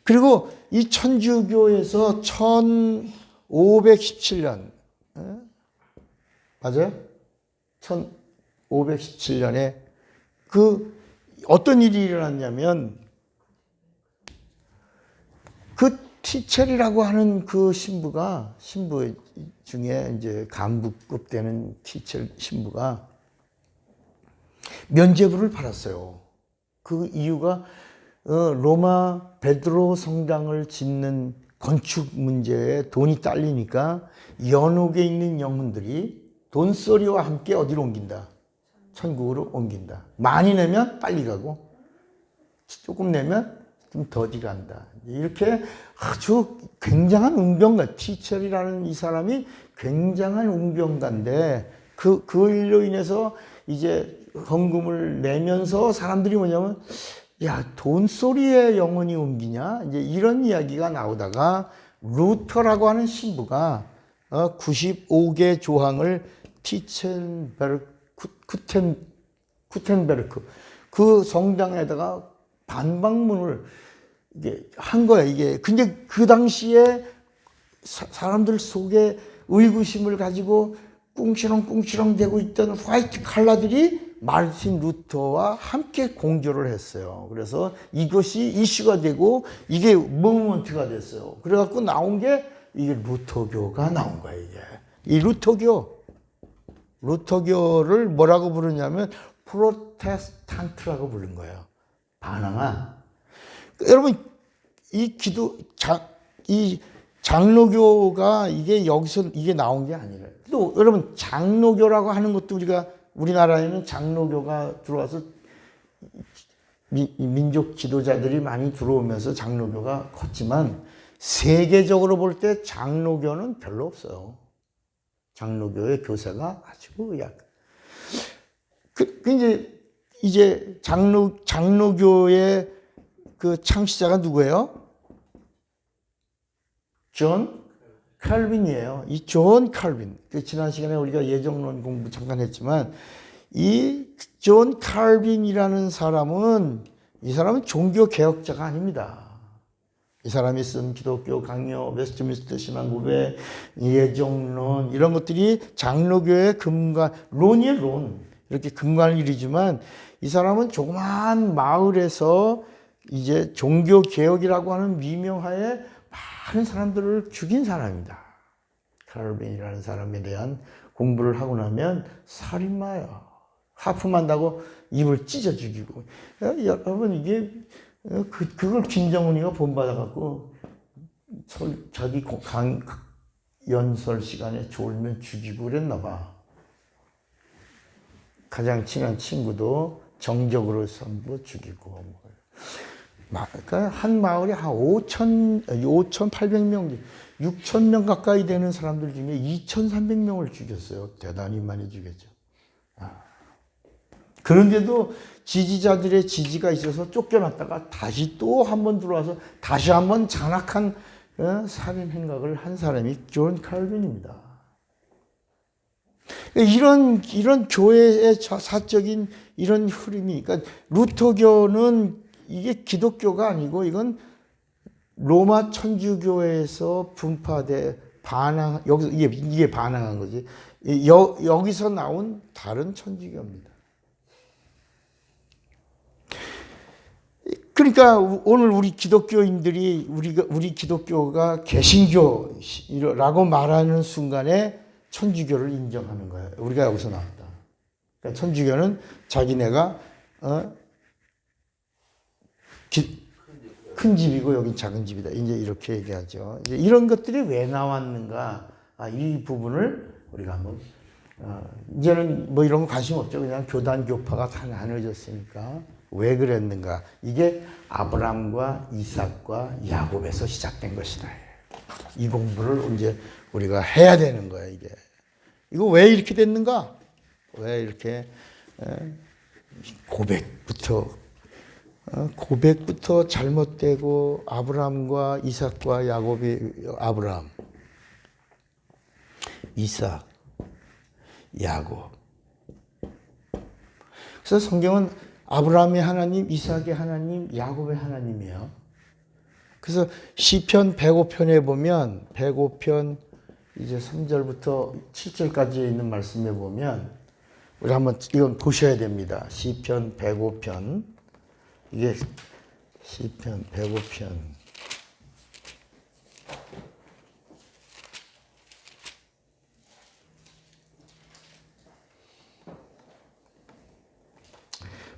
그리고 이 천주교에서 1517년 맞아요? 1517년에 그 어떤 일이 일어났냐면 그 티첼이라고 하는 그 신부 중에 이제 간부급 되는 티첼 신부가 면죄부를 받았어요. 그 이유가 로마 베드로 성당을 짓는 건축 문제에 돈이 딸리니까 연옥에 있는 영혼들이 돈소리와 함께 어디로 옮긴다? 천국으로 옮긴다. 많이 내면 빨리 가고 조금 내면 좀 더디 간다. 이렇게 아주 굉장한 웅변가, 티첼이라는 이 사람이 굉장한 웅변가인데 그 일로 인해서 이제 헌금을 내면서 사람들이 뭐냐면 야, 돈소리에 영혼이 옮기냐? 이제 이런 이야기가 나오다가 루터라고 하는 신부가 95개 조항을 구텐베르크 그 성당에다가 반박문을 이게 한 거야, 이게. 근데 그 당시에 사람들 속에 의구심을 가지고 꿍시렁꿍시렁 되고 있던 화이트 칼라들이 마르틴 루터와 함께 공조를 했어요. 그래서 이것이 이슈가 되고 이게 무브먼트가 됐어요. 그래갖고 나온 게 이게 루터교가 나온 거예요, 이게. 이 루터교를 뭐라고 부르냐면 프로테스탄트라고 부른 거예요. 반항아. 여러분, 이 장로교가 이게 여기서 이게 나온 게 아니라 또 여러분 장로교라고 하는 것도 우리나라에는 장로교가 들어와서 민족 지도자들이 많이 들어오면서 장로교가 컸지만 세계적으로 볼 때 장로교는 별로 없어요. 장로교의 교세가 아주 약. 이제 장로교의 그 창시자가 누구예요? 존 칼빈이에요. 이 존 칼빈. 지난 시간에 우리가 예정론 공부 잠깐 했지만 이 존 칼빈이라는 사람은 종교 개혁자가 아닙니다. 이 사람이 쓴 기독교 강요, 웨스트민스터 신앙고백, 예정론 이런 것들이 장로교의 론이에요, 론. 이렇게 근간을 이루지만 이 사람은 조그마한 마을에서 이제 종교 개혁이라고 하는 미명하에 많은 사람들을 죽인 사람입니다. 칼빈이라는 사람에 대한 공부를 하고 나면 살인마예요. 하품한다고 입을 찢어 죽이고. 여러분 이게 그걸 김정은이가 본받아갖고 자기 연설 시간에 졸면 죽이고 그랬나 봐. 가장 친한 친구도 정적으로 선고 죽이고. 그러니까 한 마을에 한 5,800명, 6,000명 가까이 되는 사람들 중에 2,300명을 죽였어요. 대단히 많이 죽였죠. 그런데도 지지자들의 지지가 있어서 쫓겨났다가 다시 또 한 번 들어와서 다시 한 번 잔악한 살인 행각을 한 사람이 존 칼빈입니다. 이런 교회의 사적인 이런 흐름이, 그러니까 루터교는 이게 기독교가 아니고 이건 로마 천주교에서 분파돼 여기서 이게 반항한 거지. 여기서 나온 다른 천주교입니다. 그러니까 오늘 우리 기독교인들이 우리 기독교가 개신교라고 말하는 순간에 천주교를 인정하는 거예요. 우리가 여기서 나왔다. 그러니까 천주교는 자기네가 큰 집이고 여긴 작은 집이다. 이제 이렇게 얘기하죠. 이제 이런 것들이 왜 나왔는가? 이 부분을 우리가 한번 이제는 뭐 이런 거 관심 없죠. 그냥 교단 교파가 다 나눠졌으니까 왜 그랬는가? 이게 아브라함과 이삭과 야곱에서 시작된 것이다. 이 공부를 이제 우리가 해야 되는 거야. 이거 왜 이렇게 됐는가? 왜 이렇게 고백부터 잘못되고 아브라함과 이삭과 야곱이 아브라함, 이삭, 야곱. 그래서 성경은 아브라함의 하나님, 이삭의 하나님, 야곱의 하나님이에요. 그래서 시편 105편에 보면 105편 이제 3절부터 7절까지 있는 말씀에 보면 우리 한번 이건 보셔야 됩니다. 시편 105편. 이게 시편 105편.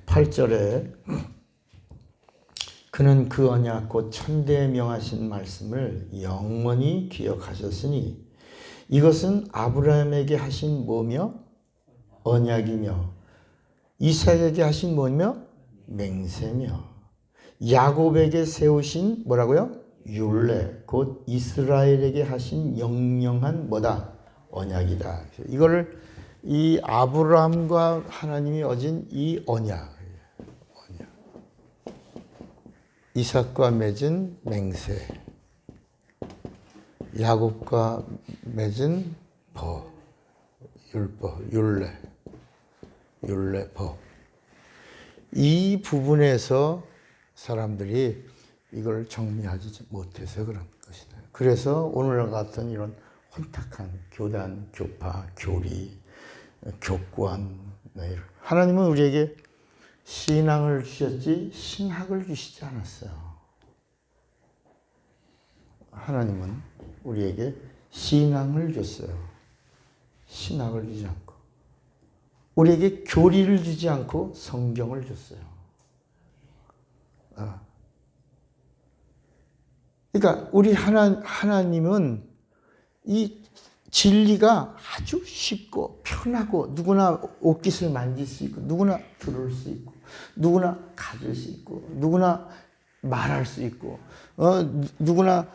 (8절에) 그는 그 언약 곧 천대에 명하신 말씀을 영원히 기억하셨으니 이것은 아브라함에게 하신 뭐며 언약이며 이삭에게 하신 뭐며 맹세며 야곱에게 세우신 뭐라고요? 율례 곧 이스라엘에게 하신 영영한 뭐다? 언약이다. 이거를 이 아브라함과 하나님이 어진 이 언약, 이삭과 맺은 맹세, 야곱과 맺은 법, 율법, 율례, 법. 이 부분에서 사람들이 이걸 정리하지 못해서 그런 것이다. 그래서 오늘과 같은 이런 혼탁한 교단, 교파, 교리, 교권, 하나님은 우리에게 신앙을 주셨지 신학을 주시지 않았어요. 하나님은 우리에게 신앙을 줬어요. 신학을 주지 않고. 우리에게 교리를 주지 않고 성경을 줬어요. 그러니까 우리 하나님은 이 진리가 아주 쉽고 편하고 누구나 옷깃을 만질 수 있고 누구나 들을 수 있고 누구나 가질 수 있고 누구나 말할 수 있고 누구나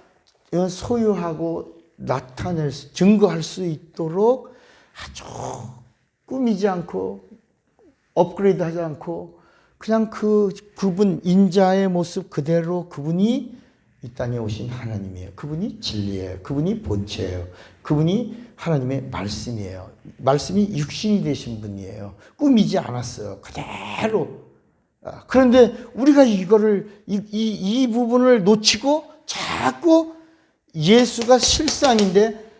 소유하고 나타낼 수, 증거할 수 있도록 아주 꾸미지 않고 업그레이드하지 않고 그냥 그분 인자의 모습 그대로 그분이 이 땅에 오신 하나님이에요. 그분이 진리예요. 그분이 본체예요. 그분이 하나님의 말씀이에요. 말씀이 육신이 되신 분이에요. 꾸미지 않았어요. 그대로. 그런데 우리가 이거를 이 부분을 놓치고 자꾸 예수가 실상인데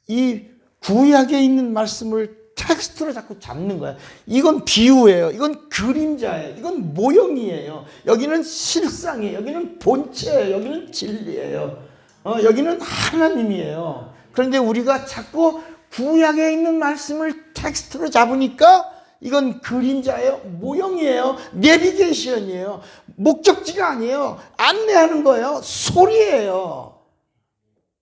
이 구약에 있는 말씀을 텍스트로 자꾸 잡는 거야. 이건 비유예요. 이건 그림자예요. 이건 모형이에요. 여기는 실상이에요. 여기는 본체예요. 여기는 진리예요. 여기는 하나님이에요. 그런데 우리가 자꾸 구약에 있는 말씀을 텍스트로 잡으니까 이건 그림자예요. 모형이에요. 내비게이션이에요. 목적지가 아니에요. 안내하는 거예요. 소리예요.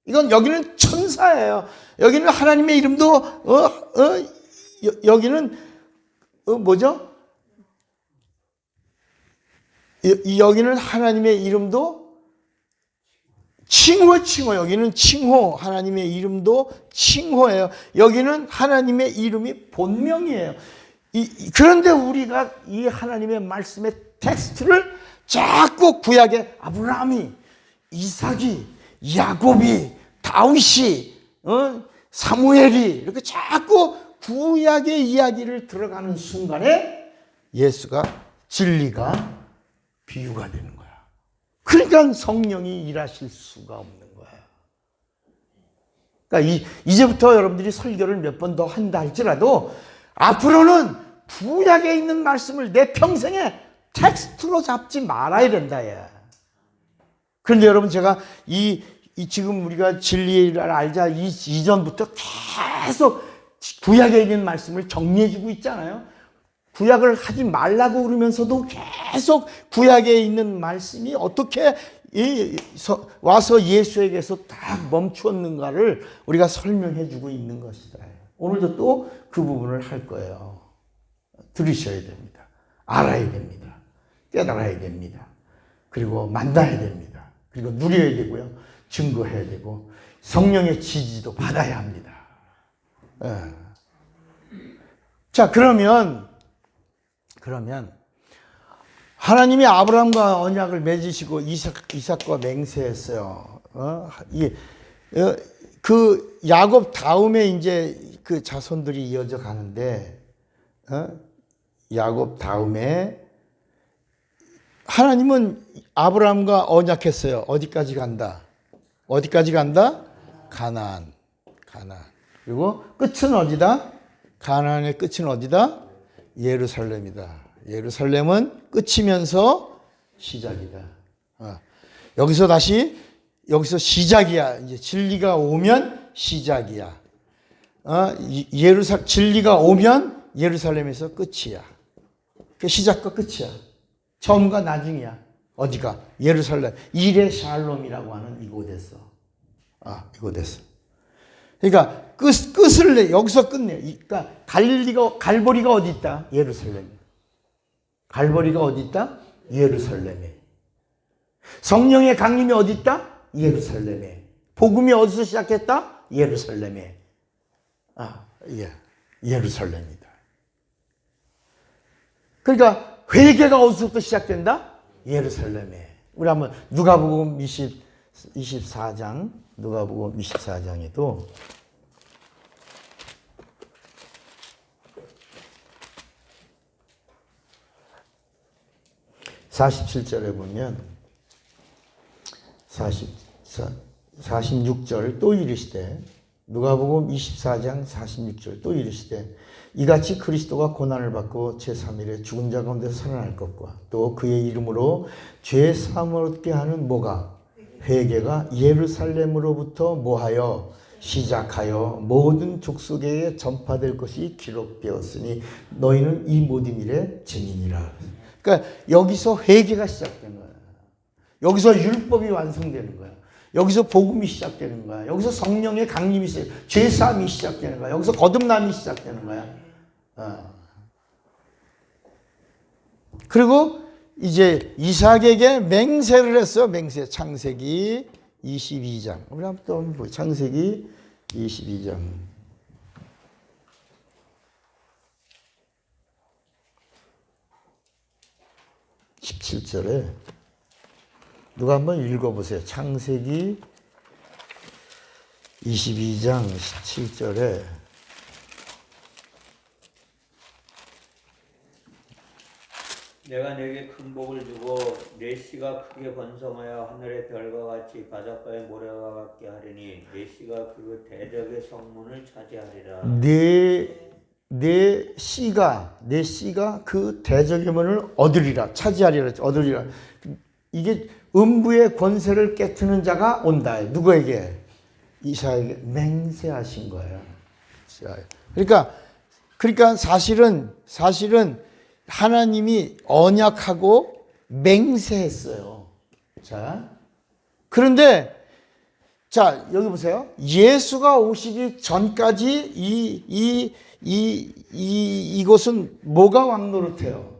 이건 여기는 천사예요. 여기는 하나님의 이름도 여기는 뭐죠? 여기는 하나님의 이름도 칭호. 여기는 칭호. 하나님의 이름도 칭호예요. 여기는 하나님의 이름이 본명이에요. 그런데 우리가 이 하나님의 말씀의 텍스트를 자꾸 구약에 아브라함이, 이삭이, 야곱이, 다윗이, 사무엘이 이렇게 자꾸 구약의 이야기를 들어가는 순간에 예수가 진리가 비유가 되는 거야. 그러니까 성령이 일하실 수가 없는 거야. 그러니까 이제부터 여러분들이 설교를 몇 번 더 한다 할지라도 앞으로는 구약에 있는 말씀을 내 평생에 텍스트로 잡지 말아야 된다. 예. 그런데 여러분 제가 지금 우리가 진리를 알자 이전부터 계속 구약에 있는 말씀을 정리해주고 있잖아요. 구약을 하지 말라고 그러면서도 계속 구약에 있는 말씀이 어떻게 와서 예수에게서 딱 멈추었는가를 우리가 설명해주고 있는 것이다. 오늘도 또 그 부분을 할 거예요. 들으셔야 됩니다. 알아야 됩니다. 깨달아야 됩니다. 그리고 만나야 됩니다. 그리고 누려야 되고요. 증거해야 되고 성령의 지지도 받아야 합니다. 자, 그러면 하나님이 아브라함과 언약을 맺으시고 이삭과 맹세했어요. 그 야곱 다음에 이제 그 자손들이 이어져 가는데 야곱 다음에 하나님은 아브라함과 언약했어요. 어디까지 간다? 가나안. 그리고 끝은 어디다? 가나안의 끝은 어디다? 예루살렘이다. 예루살렘은 끝이면서 시작이다. 여기서 시작이야. 이제 진리가 오면 시작이야. 진리가 오면 예루살렘에서 끝이야. 그 시작과 끝이야. 처음과 나중이야. 어디가? 예루살렘. 이레 샬롬이라고 하는 이곳에서. 이곳에서. 그러니까 끝을 내. 여기서 끝내. 그러니까 갈보리가 어디 있다? 예루살렘. 갈보리가 어디 있다? 예루살렘에. 성령의 강림이 어디 있다? 예루살렘에. 복음이 어디서 시작했다? 예루살렘에. 예루살렘이다. 그러니까 회개가 어디서부터 시작된다? 예루살렘에. 우리 한번 누가복음 24장, 누가복음 24장에도 47절에 보면 46절 또 이르시되, 누가복음 24장 46절 또 이르시되, 이같이 그리스도가 고난을 받고 제3일에 죽은 자 가운데서 살아날 것과 또 그의 이름으로 죄 사함을 얻게 하는 뭐가? 회개가 예루살렘으로부터 뭐하여? 시작하여 모든 족속에게 전파될 것이 기록되었으니 너희는 이 모든 일의 증인이라. 그러니까 여기서 회개가 시작된 거야. 여기서 율법이 완성되는 거야. 여기서 복음이 시작되는 거야. 여기서 성령의 강림이 시작되는 거야. 죄사함이 시작되는 거야. 여기서 거듭남이 시작되는 거야. 그리고 이제 이삭에게 맹세를 했어. 맹세. 창세기 22장. 우리 한번 또 보자. 창세기 22장. 17절에 누가 한번 읽어보세요. 창세기 22장 17절에 내가 네게 큰 복을 주고 네 씨가 크게 번성하여 하늘의 별과 같이 바닷가의 모래와 같게 하리니 네 씨가 그 대적의 성문을 차지하리라. 내 씨가 그 대적의 문을 얻으리라. 차지하리라. 얻으리라. 이게 음부의 권세를 깨트는 자가 온다. 누구에게? 이삭에게 맹세하신 거예요. 그러니까 사실은 하나님이 언약하고 맹세했어요. 자, 그런데 자, 여기 보세요. 예수가 오시기 전까지 이곳은 뭐가 왕노릇해요?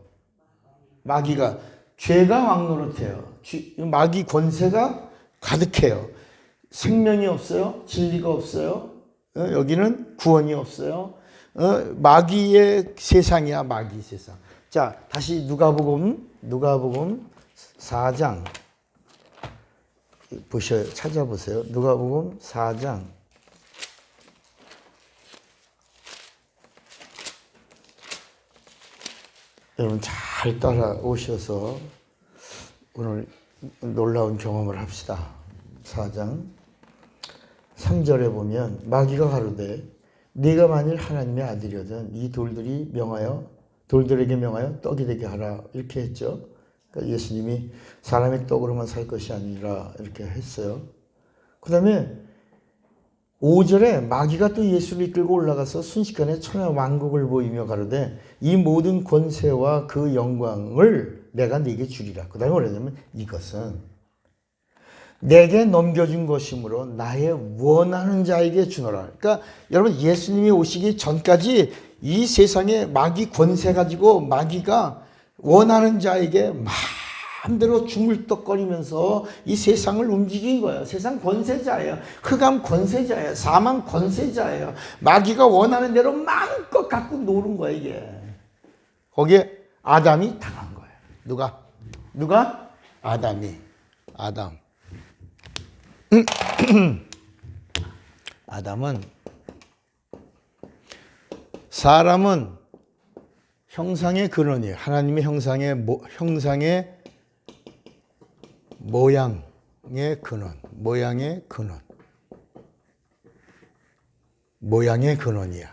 마귀가, 죄가 왕노릇해요. 마귀 권세가 가득해요. 생명이 없어요. 진리가 없어요. 여기는 구원이 없어요. 마귀의 세상이야, 마귀 세상. 자, 다시 누가복음 4장 찾아보세요. 누가복음 4장. 여러분 잘 따라오셔서 오늘 놀라운 경험을 합시다. 4장 3절에 보면 마귀가 가로되 네가 만일 하나님의 아들이거든 이 돌들에게 명하여 떡이 되게 하라, 이렇게 했죠. 그러니까 예수님이 사람의 떡으로만 살 것이 아니라 이렇게 했어요. 그 다음에 5절에 마귀가 또 예수를 이끌고 올라가서 순식간에 천하 왕국을 보이며 가로되 이 모든 권세와 그 영광을 내가 네게 주리라. 그 다음에 뭐냐면 이것은 내게 넘겨준 것이므로 나의 원하는 자에게 주노라. 그러니까 여러분 예수님이 오시기 전까지 이 세상에 마귀 권세 가지고 마귀가 원하는 자에게 마음대로 중물떡거리면서 이 세상을 움직인 거예요. 세상 권세자예요. 흑암 권세자예요. 사망 권세자예요. 마귀가 원하는 대로 마음껏 갖고 노는 거예요, 이게. 거기에 아담이 당한 거예요. 누가? 아담. 아담은, 사람은 형상의 근원이에요. 하나님의 형상의 모양의 근원. 모양의 근원이야.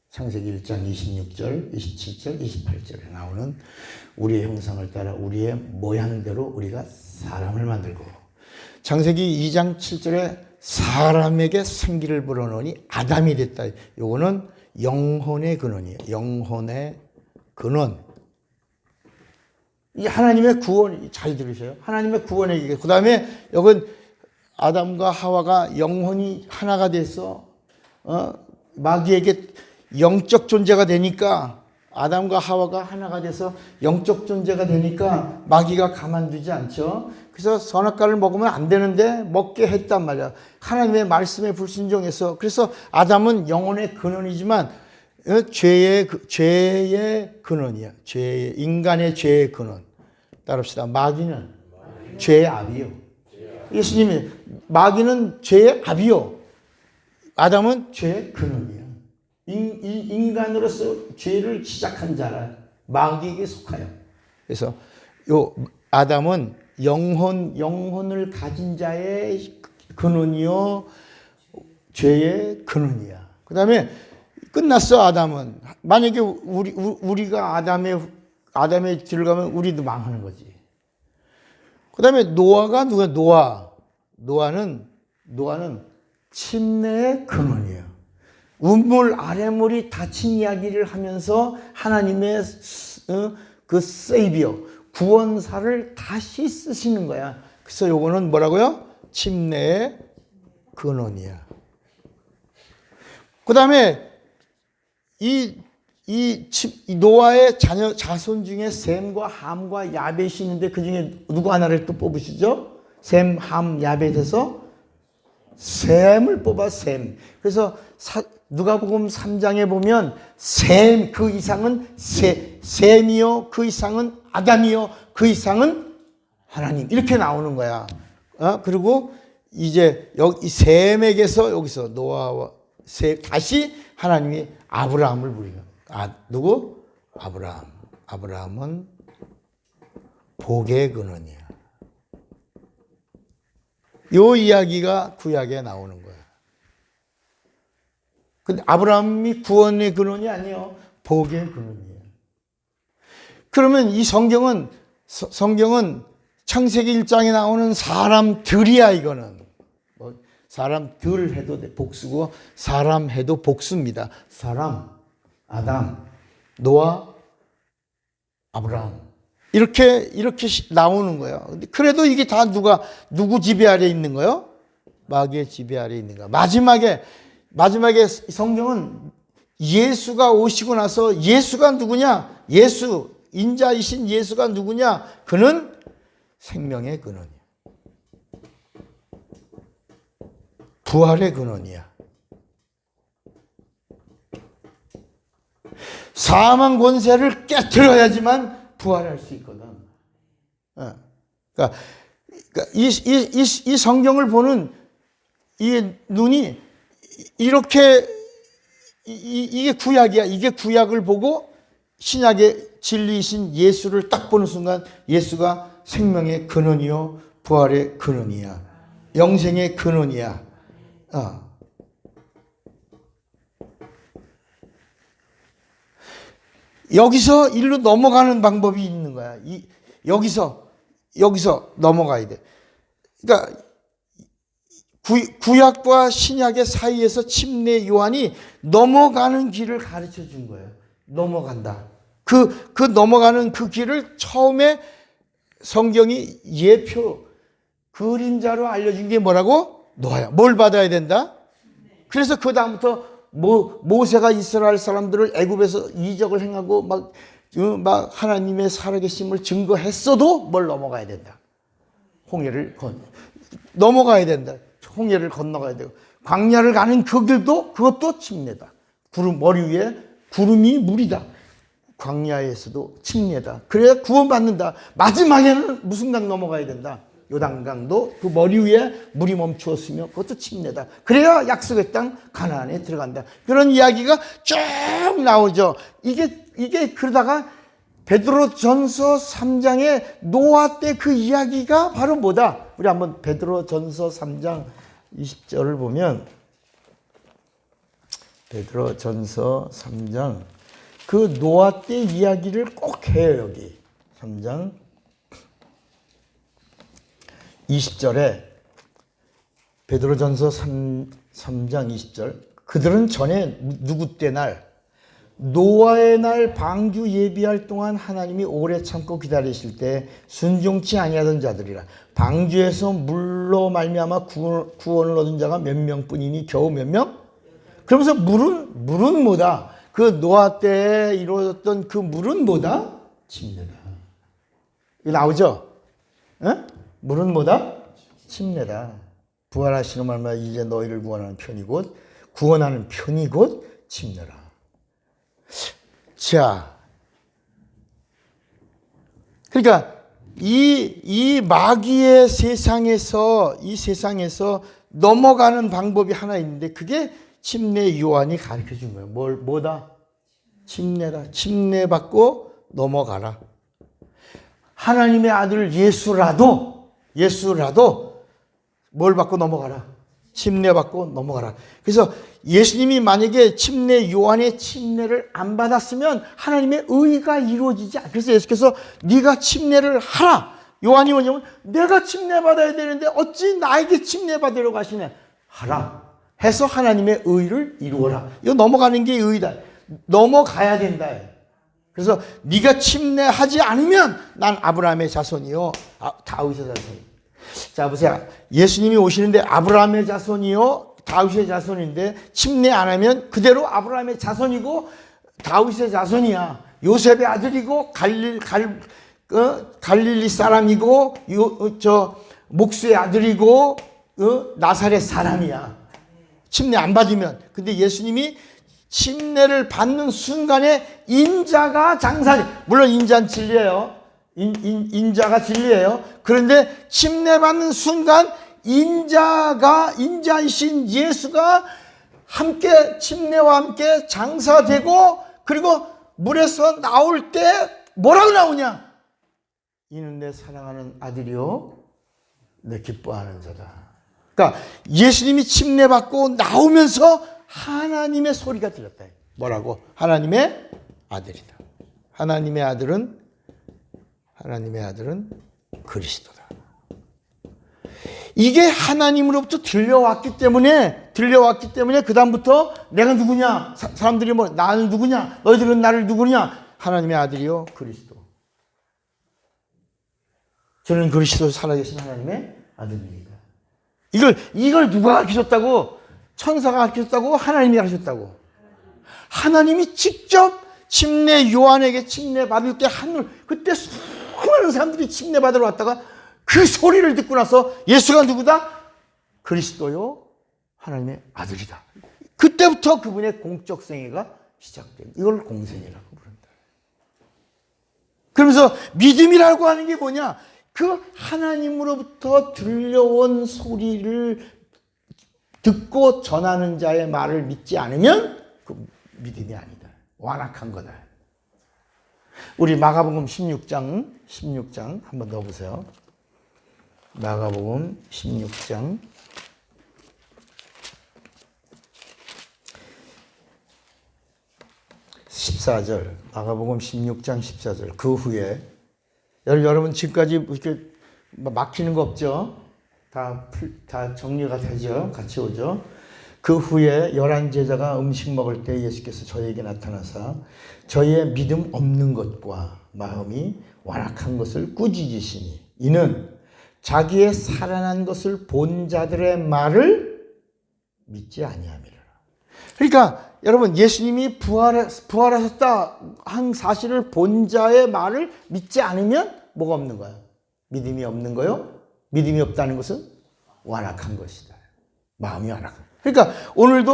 창세기 1장 26절, 27절, 28절에 나오는 우리의 형상을 따라 우리의 모양대로 우리가 사람을 만들고, 창세기 2장 7절에 사람에게 생기를 불어넣으니 아담이 됐다. 요거는 영혼의 근원이에요. 영혼의 근원. 이 하나님의 구원, 잘 들으세요. 하나님의 구원의 얘기. 그 다음에 여긴 아담과 하와가 영혼이 하나가 돼서 마귀에게 영적 존재가 되니까, 아담과 하와가 하나가 돼서 영적 존재가 되니까 마귀가 가만두지 않죠. 그래서 선악과를 먹으면 안 되는데 먹게 했단 말이야. 하나님의 말씀에 불순종해서. 그래서 아담은 영혼의 근원이지만 죄의 근원이야. 인간의 죄의 근원. 따릅시다. 마귀는 죄의 압이요. 예수님이 마귀는 죄의 압이요. 아담은 죄의 근원이야. 인간으로서 죄를 시작한 자라 마귀에게 속하여. 그래서 요 아담은 영혼을 가진 자의 근원이요, 죄의 근원이야. 그 다음에 끝났어. 아담은. 만약에 우리가 아담에 들어가면 우리도 망하는 거지. 그 다음에 노아가 누구야? 노아는 침례의 근원이에요. 우물 아래물이 닫힌 이야기를 하면서 하나님의 그 세이비어, 구원사를 다시 쓰시는 거야. 그래서 요거는 뭐라고요? 침례의 근원이야. 그 다음에 이 노아의 자손 중에 셈과 함과 야벳이 있는데 그 중에 누구 하나를 또 뽑으시죠? 셈, 함, 야벳에서 셈을 뽑아. 셈. 그래서 누가복음 3장에 보면 셈, 그 이상은 셈이요, 그 이상은 아담이요, 그 이상은 하나님, 이렇게 나오는 거야. 그리고 이제 여기 셈에게서 여기서 노아와 다시 하나님이 아브라함을 부르는. 누구? 아브라함은 복의 근원이야. 요 이야기가 구약에 나오는 거야. 근데 아브라함이 구원의 근원이 아니에요. 복의 근원이에요. 그러면 이 성경은 창세기 1장에 나오는 사람들이야. 이거는 사람들 해도 복수고 사람 해도 복수입니다. 사람, 아담, 노아, 아브라함, 이렇게 나오는 거예요. 그래도 이게 다 누구 지배 아래 있는 거예요? 마귀의 지배 아래 있는 거야. 마지막에 성경은 예수가 오시고 나서 예수가 누구냐? 인자이신 예수가 누구냐? 그는 생명의 근원이야. 부활의 근원이야. 사망 권세를 깨트려야지만 부활할 수 있거든. 그러니까 이 성경을 보는 이 눈이 이렇게 이게 구약이야. 이게 구약을 보고 신약의 진리이신 예수를 딱 보는 순간 예수가 생명의 근원이요, 부활의 근원이야, 영생의 근원이야. 여기서 일로 넘어가는 방법이 있는 거야. 여기서 넘어가야 돼. 그러니까 구약과 신약의 사이에서 침례 요한이 넘어가는 길을 가르쳐 준 거예요. 넘어간다. 그 넘어가는 그 길을 처음에 성경이 예표, 그림자로 알려준 게 뭐라고? 노아야. 뭘 받아야 된다? 그래서 그 다음부터 모세가 이스라엘 사람들을 애굽에서 이적을 행하고 막 하나님의 살아계심을 증거했어도 뭘 넘어가야 된다. 홍해를 넘어가야 된다. 홍해를 건너가야 되고, 광야를 가는 그 길도 그것도 침례다. 머리 위에 구름이 물이다. 광야에서도 침례다. 그래야 구원받는다. 마지막에는 무슨 강 넘어가야 된다. 요단강도 그 머리 위에 물이 멈추었으며 그것도 침례다. 그래야 약속의 땅 가나안에 들어간다. 그런 이야기가 쭉 나오죠. 이게 그러다가 베드로전서 3장의 노아 때 그 이야기가 바로 뭐다? 우리 한번 베드로전서 3장 20절을 보면, 베드로전서 3장 그 노아 때 이야기를 꼭 해요. 여기 3장 20절에 베드로전서 3장 20절, 그들은 전에 누구 때 날 노아의 날 방주 예비할 동안 하나님이 오래 참고 기다리실 때 순종치 아니하던 자들이라. 방주에서 물로 말미암아 구원을 얻은 자가 몇 명뿐이니 겨우 몇 명? 그러면서 물은 뭐다? 그 노아 때에 이루어졌던 그 물은 뭐다? 침례다. 이거 나오죠? 에? 물은 뭐다? 침례다. 부활하시는 말마 이제 너희를 구원하는 편이 곧 구원하는 편이 곧 침례라. 자, 그러니까 이 마귀의 세상에서 이 세상에서 넘어가는 방법이 하나 있는데 그게 침례 요한이 가르쳐 준 거예요. 뭐다? 침례다. 침례 받고 넘어가라. 하나님의 아들 예수라도 뭘 받고 넘어가라? 침례 받고 넘어가라. 그래서 예수님이 만약에 침례 요한의 침례를 안 받았으면 하나님의 의가 이루어지지 않아요. 그래서 예수께서 네가 침례를 하라. 요한이 뭐냐면 내가 침례 받아야 되는데 어찌 나에게 침례 받으려고 하시냐. 하라. 해서 하나님의 의를 이루어라. 이거 넘어가는 게 의다. 넘어가야 된다. 그래서 네가 침례하지 않으면 난 아브라함의 자손이요. 다윗의 자손이요. 자 보세요. 예수님이 오시는데 아브라함의 자손이요 다윗의 자손인데 침례 안 하면 그대로 아브라함의 자손이고 다윗의 자손이야. 요셉의 아들이고 갈릴리 사람이고 목수의 아들이고 나사렛 사람이야. 침례 안 받으면. 근데 예수님이 침례를 받는 순간에 인자가 물론 인자는 진리예요. 인자가 진리예요. 그런데 침례 받는 순간 인자이신 예수가 함께 침례와 함께 장사되고 그리고 물에서 나올 때 뭐라고 나오냐? 이는 내 사랑하는 아들이요 내 기뻐하는 자다. 그러니까 예수님이 침례 받고 나오면서 하나님의 소리가 들렸다. 뭐라고? 하나님의 아들이다. 하나님의 아들은 그리스도다. 이게 하나님으로부터 들려왔기 때문에 그 다음부터 내가 누구냐? 사람들이 나는 누구냐? 너희들은 나를 누구냐? 하나님의 아들이요 그리스도. 저는 그리스도 살아계신 하나님의 아들입니다. 이걸 누가 가르쳐줬다고? 천사가 가르쳐줬다고? 하나님이 가르쳐줬다고? 하나님이 직접 침례 요한에게 침례 받을 때 그때 수많은 사람들이 침례 받으러 왔다가 그 소리를 듣고 나서 예수가 누구다? 그리스도요 하나님의 아들이다. 그때부터 그분의 공적 생애가 시작된 이걸 공생애라고 부른다. 그러면서 믿음이라고 하는 게 뭐냐? 그 하나님으로부터 들려온 소리를 듣고 전하는 자의 말을 믿지 않으면 그 믿음이 아니다. 완악한 거다. 우리 마가복음 16장 한번 넣어보세요. 마가복음 16장 14절. 마가복음 16장 14절. 그 후에 여러분 지금까지 이렇게 막히는 거 없죠? 다 정리가 되죠? 같이 오죠? 그 후에 11제자가 음식 먹을 때 예수께서 저희에게 나타나사 저희의 믿음 없는 것과 마음이 완악한 것을 꾸짖으시니 이는 자기의 살아난 것을 본 자들의 말을 믿지 아니함이라. 그러니까 여러분 예수님이 부활하셨다 한 사실을 본 자의 말을 믿지 않으면 뭐가 없는 거야? 믿음이 없는 거요? 믿음이 없다는 것은 완악한 것이다. 마음이 완악한. 그러니까 오늘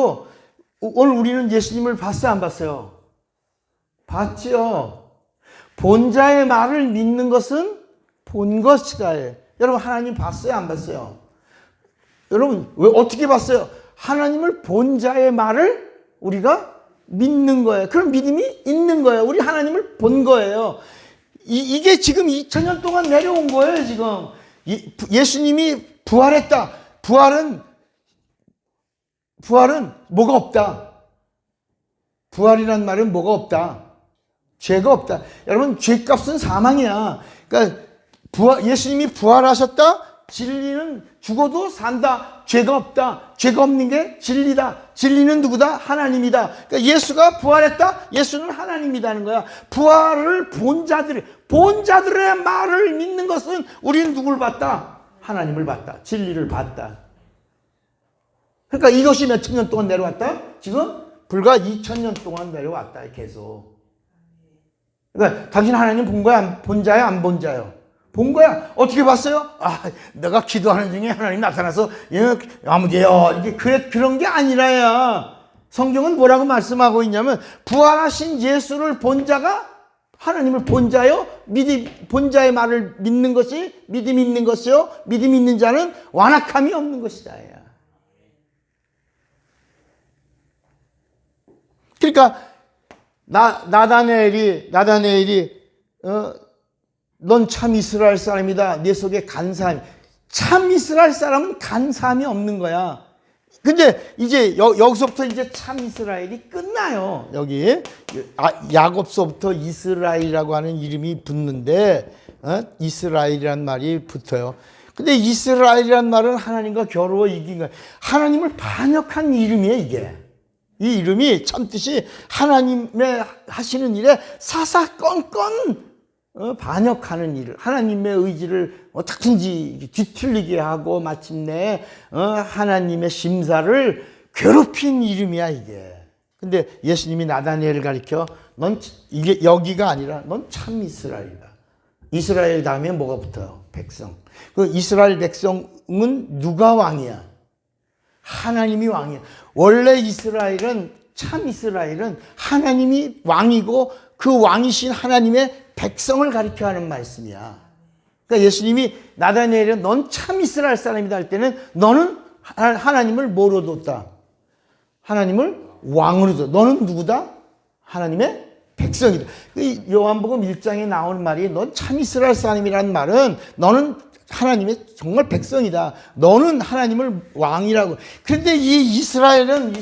우리는 예수님을 봤어요, 안 봤어요? 봤죠. 본 자의 말을 믿는 것은 본 것이다. 여러분 하나님 봤어요, 안 봤어요? 여러분 왜 어떻게 봤어요? 하나님을 본 자의 말을 우리가 믿는 거예요. 그럼 믿음이 있는 거예요. 우리 하나님을 본 거예요. 이게 지금 2000년 동안 내려온 거예요. 지금 예수님이 부활했다. 부활은 뭐가 없다. 부활이란 말은 뭐가 없다. 죄가 없다. 여러분 죄값은 사망이야. 그러니까 예수님이 부활하셨다. 진리는 죽어도 산다. 죄가 없다. 죄가 없는 게 진리다. 진리는 누구다? 하나님이다. 그러니까 예수가 부활했다. 예수는 하나님이라는 거야. 부활을 본 자들의 말을 믿는 것은 우리는 누굴 봤다? 하나님을 봤다. 진리를 봤다. 그러니까 이것이 몇천 년 동안 내려왔다? 지금 불과 2000년 동안 내려왔다. 계속. 그러니까 당신 하나님 본 거야? 본 자야? 안 본 자요? 본 거야. 어떻게 봤어요? 내가 기도하는 중에 하나님 나타나서 아무개요. 이게 그런 게 아니라야. 성경은 뭐라고 말씀하고 있냐면 부활하신 예수를 본 자가 하나님을 본 자요. 본 자의 말을 믿는 것이 믿음이 있는 것이요. 믿음이 있는 자는 완악함이 없는 것이다. 그러니까 나다네엘이 넌 참 이스라엘 사람이다. 내 속에 간사함이. 참 이스라엘 사람은 간사함이 없는 거야. 근데 이제 여기서부터 이제 참 이스라엘이 끝나요. 여기 야곱서부터 이스라엘이라고 하는 이름이 붙는데 이스라엘이란 말이 붙어요. 근데 이스라엘이란 말은 하나님과 겨루어 이긴 거야. 하나님을 반역한 이름이에요, 이게. 이 이름이 참 뜻이 하나님의 하시는 일에 사사건건 반역하는 일을, 하나님의 의지를 어떻게든지 뒤틀리게 하고 마침내 하나님의 심사를 괴롭힌 이름이야, 이게. 근데 예수님이 나다니엘을 가리켜 이게 여기가 아니라 넌 참 이스라엘이다. 이스라엘 다음에 뭐가 붙어요? 백성. 그 이스라엘 백성은 누가 왕이야? 하나님이 왕이야. 원래 참 이스라엘은 하나님이 왕이고 그 왕이신 하나님의 백성을 가리켜 하는 말씀이야. 그러니까 예수님이 나다니엘은 넌 참 이스라엘 사람이다 할 때는 너는 하나님을 뭐로 뒀다? 하나님을 왕으로 뒀다. 너는 누구다? 하나님의 백성이다. 요한복음 1장에 나오는 말이 넌 참 이스라엘 사람이라는 말은 너는 하나님의 정말 백성이다. 너는 하나님을 왕이라고. 그런데 이 이스라엘은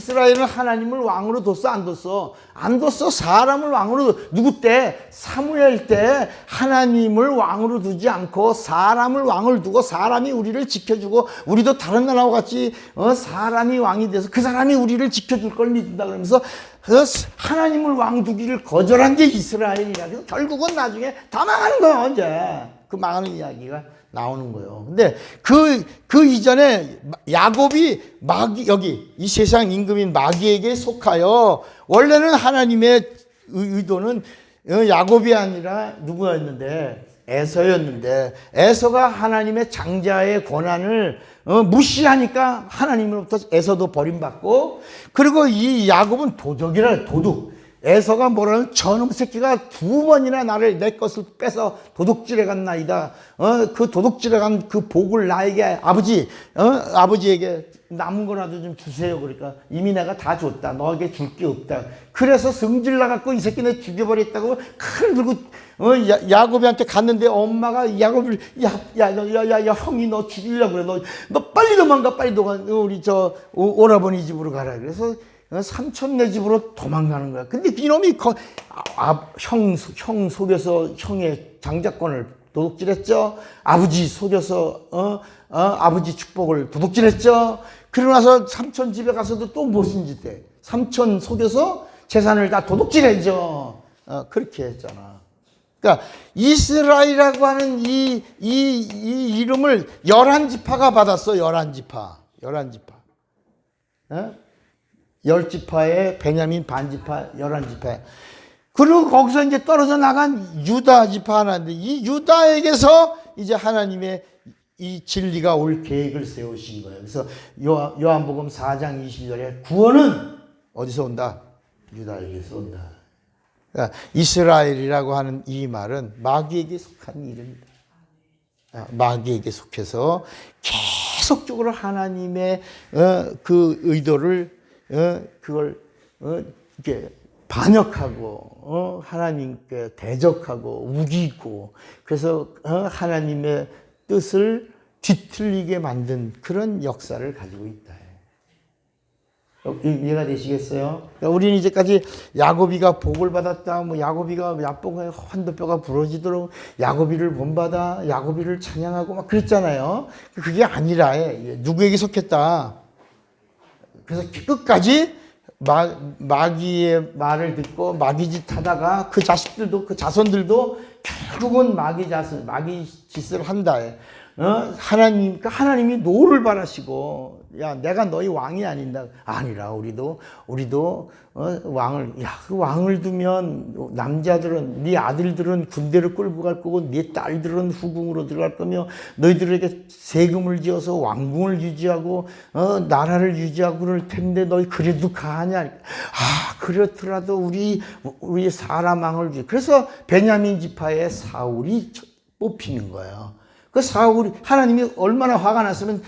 하나님을 왕으로 뒀어, 안 뒀어? 안 뒀어. 사람을 왕으로. 누구 때? 사무엘 때 하나님을 왕으로 두지 않고 사람을 왕을 두고 사람이 우리를 지켜주고 우리도 다른 나라와 같이 사람이 왕이 돼서 그 사람이 우리를 지켜줄 걸 믿는다 그러면서 하나님을 왕 두기를 거절한 게 이스라엘이야. 그래서 결국은 나중에 다 망하는 거야, 언제. 그 망하는 이야기가 나오는 거예요. 근데 그 이전에 야곱이 여기 이 세상 임금인 마귀에게 속하여 원래는 하나님의 의도는 야곱이 아니라 누구였는데? 에서였는데 에서가 하나님의 장자의 권한을 무시하니까 하나님으로부터 에서도 버림받고 그리고 이 야곱은 도적이라 도둑. 에서가 뭐라는 저놈 새끼가 2번이나 내 것을 뺏어 도둑질해 갔나이다. 그 도둑질해 간 그 복을 나에게 아버지에게 남은 거라도 좀 주세요. 그러니까 이미 내가 다 줬다. 너에게 줄 게 없다. 그래서 성질 나갖고 이 새끼네 죽여버렸다고 칼 들고 야곱이한테 갔는데 엄마가 야곱을 야 형이 너 죽이려고 그래. 너 빨리 도망가. 빨리 도망가. 우리 오라버니 집으로 가라. 그래서 삼촌네 집으로 도망가는 거야. 근데 이놈이 형 속여서 형의 장자권을 도둑질했죠. 아버지 속여서 아버지 축복을 도둑질했죠. 그러고 나서 삼촌 집에 가서도 또 무슨 짓 해? 삼촌 속여서 재산을 다 도둑질했죠. 그렇게 했잖아. 그러니까 이스라엘이라고 하는 이 이름을 11지파가 받았어. 11지파. 10지파에 베냐민 반지파, 11지파. 그리고 거기서 이제 떨어져 나간 유다 지파 하나인데 이 유다에게서 이제 하나님의 이 진리가 올 계획을 세우신 거예요. 그래서 요한복음 4장 22절에 구원은 어디서 온다? 유다에게서 온다. 그러니까 이스라엘이라고 하는 이 말은 마귀에게 속한 이름이다. 마귀에게 속해서 계속적으로 하나님의 그 의도를 그걸 이렇게 반역하고 하나님께 대적하고 우기고 그래서 하나님의 뜻을 뒤틀리게 만든 그런 역사를 가지고 있다. 이해가 되시겠어요? 그러니까 우리는 이제까지 야곱이가 복을 받았다, 뭐 야곱이가 야복에 환도뼈가 부러지도록 야곱이를 본받아, 야곱이를 찬양하고 막 그랬잖아요. 그게 아니라 누구에게 속했다. 그래서 끝까지 마귀의 말을 듣고 마귀짓 하다가 그 자식들도 그 자손들도 결국은 마귀 짓을 한다. 하나님이 노를 바라시고, 야, 내가 너희 왕이 아니라 우리도 왕을, 그 왕을 두면 남자들은, 네 아들들은 군대를 끌고 갈 거고 네 딸들은 후궁으로 들어갈 거며 너희들에게 세금을 지어서 왕궁을 유지하고 나라를 유지하고 그럴 텐데 너희 그래도 가하냐? 그렇더라도 우리 사람 왕을 그래서 베냐민 지파의 사울이 뽑히는 거예요. 그 사울이, 하나님이 얼마나 화가 났으면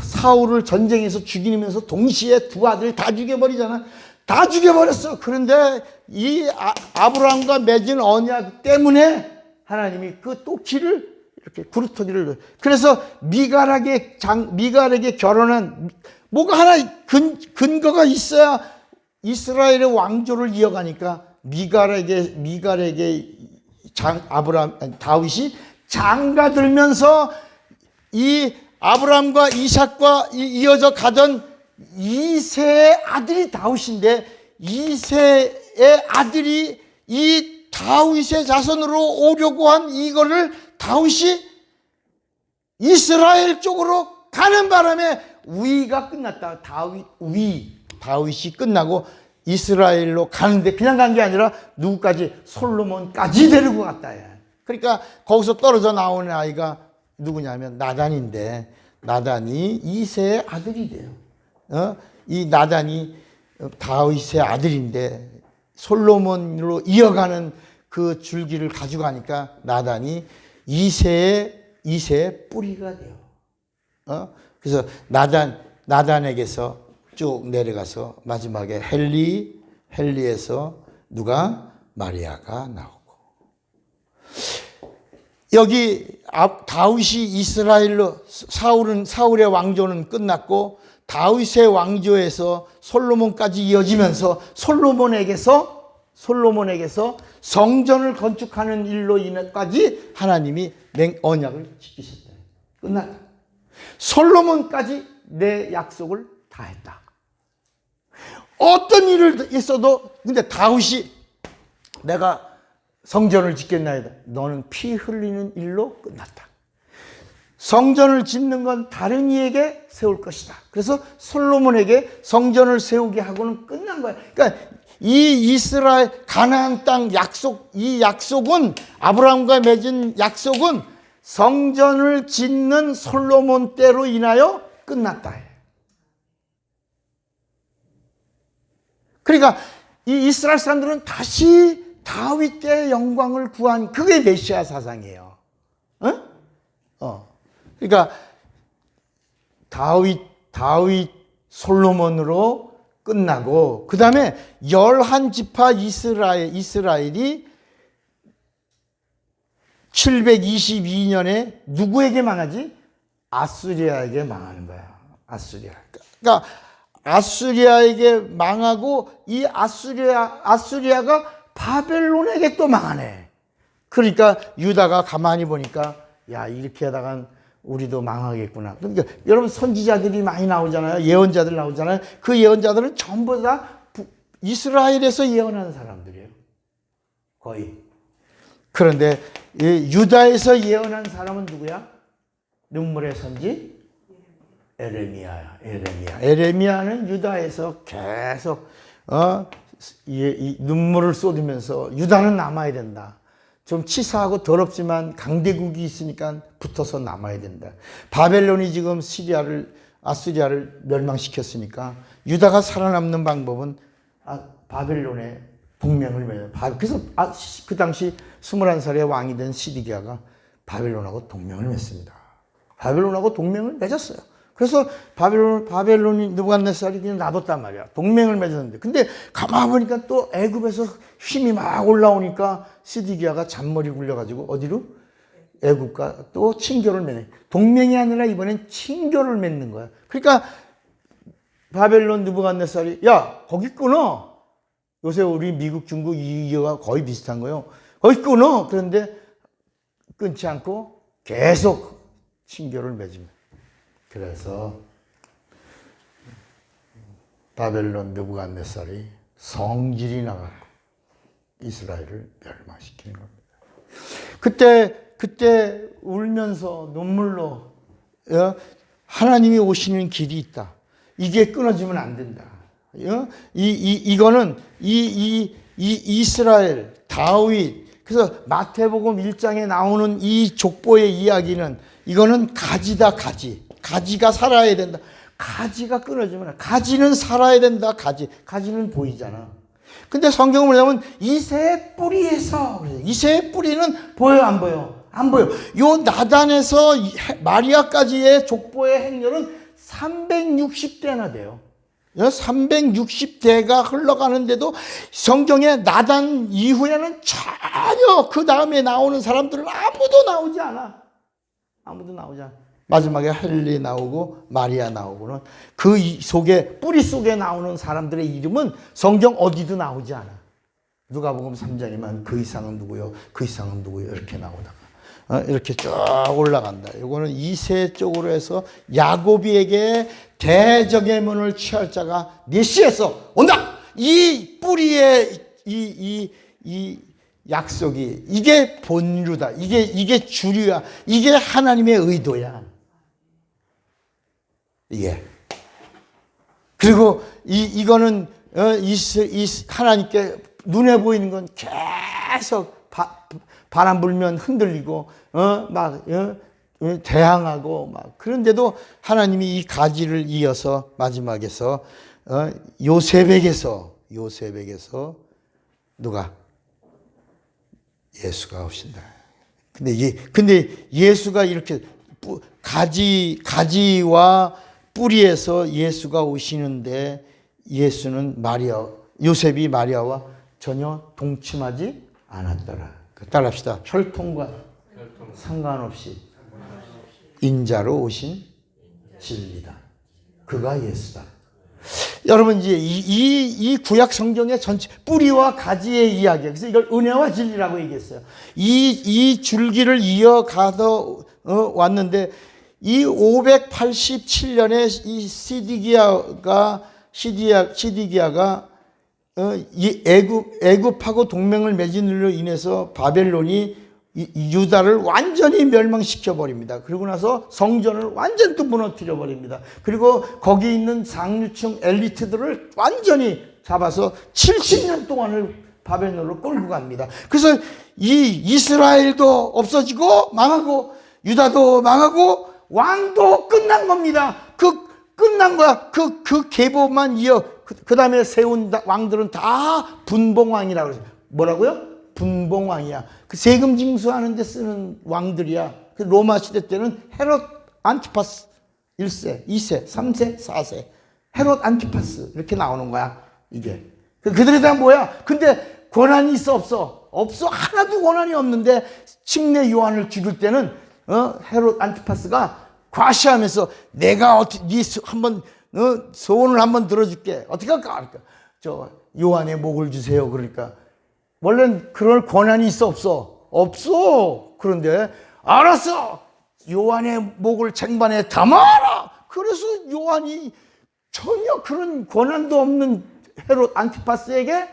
사울을 전쟁에서 죽이면서 동시에 두 아들 다 죽여버리잖아. 다 죽여버렸어. 그런데 이 아브라함과 맺은 언약 때문에 하나님이 그 또 길을 이렇게 구루터기를, 그래서 미갈에게 결혼한 뭐가 하나 근거가 있어야 이스라엘의 왕조를 이어가니까 미갈에게 다윗이 장가들면서 이 아브라함과 이삭과 이어져 가던 2세의 아들이 다윗인데, 2세의 아들이 이 다윗의 자손으로 오려고 한 이거를 다윗이 이스라엘 쪽으로 가는 바람에 위가 끝났다. 다윗이 끝나고 이스라엘로 가는데 그냥 간 게 아니라 누구까지? 솔로몬까지 데리고 갔다. 그러니까 거기서 떨어져 나오는 아이가 누구냐면 나단인데, 나단이 2세의 아들이 돼요. 이 나단이 다윗의 아들인데 솔로몬으로 이어가는 그 줄기를 가져가니까 나단이 2세의 뿌리가 돼요. 그래서 나단에게서 쭉 내려가서 마지막에 헬리에서 누가? 마리아가 나오고. 여기 다윗이 이스라엘로, 사울의 왕조는 끝났고 다윗의 왕조에서 솔로몬까지 이어지면서 솔로몬에게서 성전을 건축하는 일로 인해까지 하나님이 언약을 지키셨다. 끝났다. 솔로몬까지 내 약속을 다 했다. 어떤 일을 있어도, 근데 다윗이 내가 성전을 짓겠나이다. 너는 피 흘리는 일로 끝났다. 성전을 짓는 건 다른 이에게 세울 것이다. 그래서 솔로몬에게 성전을 세우게 하고는 끝난 거야. 그러니까 이 이스라엘 가나안 땅 약속, 이 약속은, 아브라함과 맺은 약속은 성전을 짓는 솔로몬 때로 인하여 끝났다. 그러니까 이 이스라엘 사람들은 다시 다윗 때의 영광을 구한, 그게 메시아 사상이에요. 그러니까 다윗 솔로몬으로 끝나고, 그 다음에 11지파 이스라엘이 722년에 누구에게 망하지? 아수리아에게 망하는 거야. 그러니까 아수리아에게 망하고, 이 아수리아가 바벨론에게 또 망하네. 그러니까 유다가 가만히 보니까, 야, 이렇게 하다간 우리도 망하겠구나. 그러니까 여러분, 선지자들이 많이 나오잖아요. 예언자들 나오잖아요. 그 예언자들은 전부 다 이스라엘에서 예언하는 사람들이에요. 거의. 그런데 유다에서 예언한 사람은 누구야? 눈물의 선지? 에레미야야. 에레미야는 유다에서 계속 이 눈물을 쏟으면서 유다는 남아야 된다. 좀 치사하고 더럽지만 강대국이 있으니까 붙어서 남아야 된다. 바벨론이 지금 아수리아를 멸망시켰으니까 유다가 살아남는 방법은 바벨론에 동맹을 맺어요. 그래서 그 당시 21살의 왕이 된 시드기야가 바벨론하고 동맹을 맺습니다. 바벨론하고 동맹을 맺었어요. 그래서 바벨론이 느부갓네살이 그냥 놔뒀단 말이야. 동맹을 맺었는데. 근데 가만 보니까 또 애굽에서 힘이 막 올라오니까 시드기야가 잔머리 굴려가지고 어디로? 애굽과 또 친교를 맺네. 동맹이 아니라 이번엔 친교를 맺는 거야. 그러니까 바벨론 느부갓네살이 야 거기 끊어. 요새 우리 미국, 중국 이가 거의 비슷한 거예요. 거기 끊어. 그런데 끊지 않고 계속 친교를 맺습니다. 그래서 바벨론 느부갓네살이 성질이 나갖고 이스라엘을 멸망시키는 겁니다. 그때 울면서 눈물로 하나님이 오시는 길이 있다. 이게 끊어지면 안 된다. 이거는 이스라엘 다윗 그래서 마태복음 1장에 나오는 이 족보의 이야기는 이거는 가지다 가지가 살아야 된다. 가지가 끊어지면 가지는 살아야 된다. 가지는 보이잖아. 근데 성경을 보면 이새의 뿌리에서 이새의 뿌리는 보여요 안 보여? 안 보여. 요 나단에서 마리아까지의 족보의 행렬은 360대나 돼요. 360대가 흘러가는데도 성경에 나단 이후에는 전혀 그 다음에 나오는 사람들은 아무도 나오지 않아. 마지막에 헬리 나오고 마리아 나오고는 그 속에 뿌리 속에 나오는 사람들의 이름은 성경 어디도 나오지 않아. 누가복음 3장이면 그 이상은 누구요? 그 이상은 누구요? 이렇게 나오다가 이렇게 쭉 올라간다. 이거는 이세 쪽으로 해서 야곱에게 대적의 문을 취할 자가 메시아에서 온다. 이 뿌리의 이 약속이 이게 본류다. 이게 주류야. 이게 하나님의 의도야. 이게 그리고 이거는 하나님께 눈에 보이는 건 계속 바람 불면 흔들리고 대항하고 막 그런데도 하나님이 이 가지를 이어서 마지막에서 요셉에게서 누가 예수가 오신다. 근데 예수가 이렇게 가지와 뿌리에서 예수가 오시는데 예수는 요셉이 마리아와 전혀 동침하지 않았더라. 따라합시다. 혈통과 상관없이 인자로 오신 진리다. 그가 예수다. 여러분 이제 이 구약 성경의 전체 뿌리와 가지의 이야기야. 그래서 이걸 은혜와 진리라고 얘기했어요. 이 줄기를 이어가서 왔는데 이 587년에 이 시디기야가 이 애굽하고 동맹을 맺음으로 인해서 바벨론이 유다를 완전히 멸망시켜 버립니다. 그리고 나서 성전을 완전 또 무너뜨려 버립니다. 그리고 거기 있는 상류층 엘리트들을 완전히 잡아서 70년 동안을 바벨론으로 끌고 갑니다. 그래서 이 이스라엘도 없어지고 망하고 유다도 망하고 왕도 끝난 겁니다. 끝난 거야. 그 계보만 이어. 그 다음에 세운 왕들은 다 분봉왕이라고 그러죠. 뭐라고요? 분봉왕이야. 그 세금 징수하는 데 쓰는 왕들이야. 그 로마 시대 때는 헤롯 안티파스 1세, 2세, 3세, 4세. 헤롯 안티파스. 이렇게 나오는 거야. 이게. 그들이 다 뭐야? 근데 권한이 있어, 없어? 없어. 하나도 권한이 없는데 침례 요한을 죽일 때는 헤롯 안티파스가 과시하면서 내가 네 한번 소원을 한번 들어줄게. 어떻게 할까? 그러니까 저 요한의 목을 주세요. 그러니까 원래는 그럴 권한이 있어 없어? 없어. 그런데 알았어. 요한의 목을 쟁반에 담아라. 그래서 요한이 전혀 그런 권한도 없는 헤롯 안티파스에게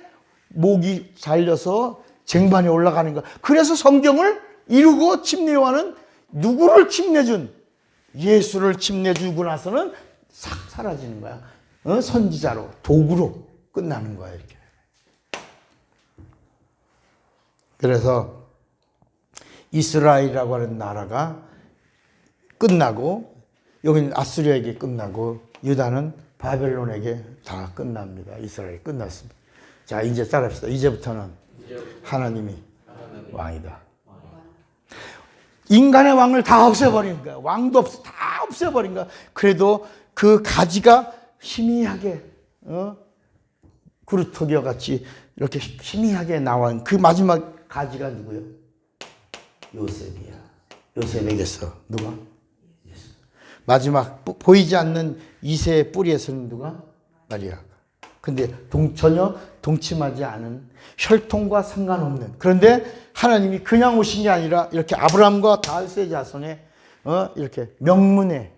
목이 잘려서 쟁반에 올라가는 거야. 그래서 성경을 이루고 침례 요한은 누구를 침례준? 예수를 침례주고 나서는 싹 사라지는 거야. 선지자로, 도구로 끝나는 거야, 이렇게. 그래서 이스라엘이라고 하는 나라가 끝나고, 여기는 아수리아에게 끝나고, 유다는 바벨론에게 다 끝납니다. 이스라엘이 끝났습니다. 자, 이제 따라합시다. 이제부터는 하나님이 왕이다. 인간의 왕을 다 없애버린 거야. 왕도 없어. 다 없애버린 거야. 그래도 그 가지가 희미하게, 그루터기와 같이 이렇게 희미하게 나온 그 마지막 가지가 누구요? 요셉이야. 요셉에게서 누가? 예수. 마지막 보이지 않는 이새의 뿌리에서는 누가? 마리아가. 근데 전혀 동침하지 않은 혈통과 상관없는, 그런데 하나님이 그냥 오신 게 아니라 이렇게 아브라함과 다윗의 자손에 이렇게 명문에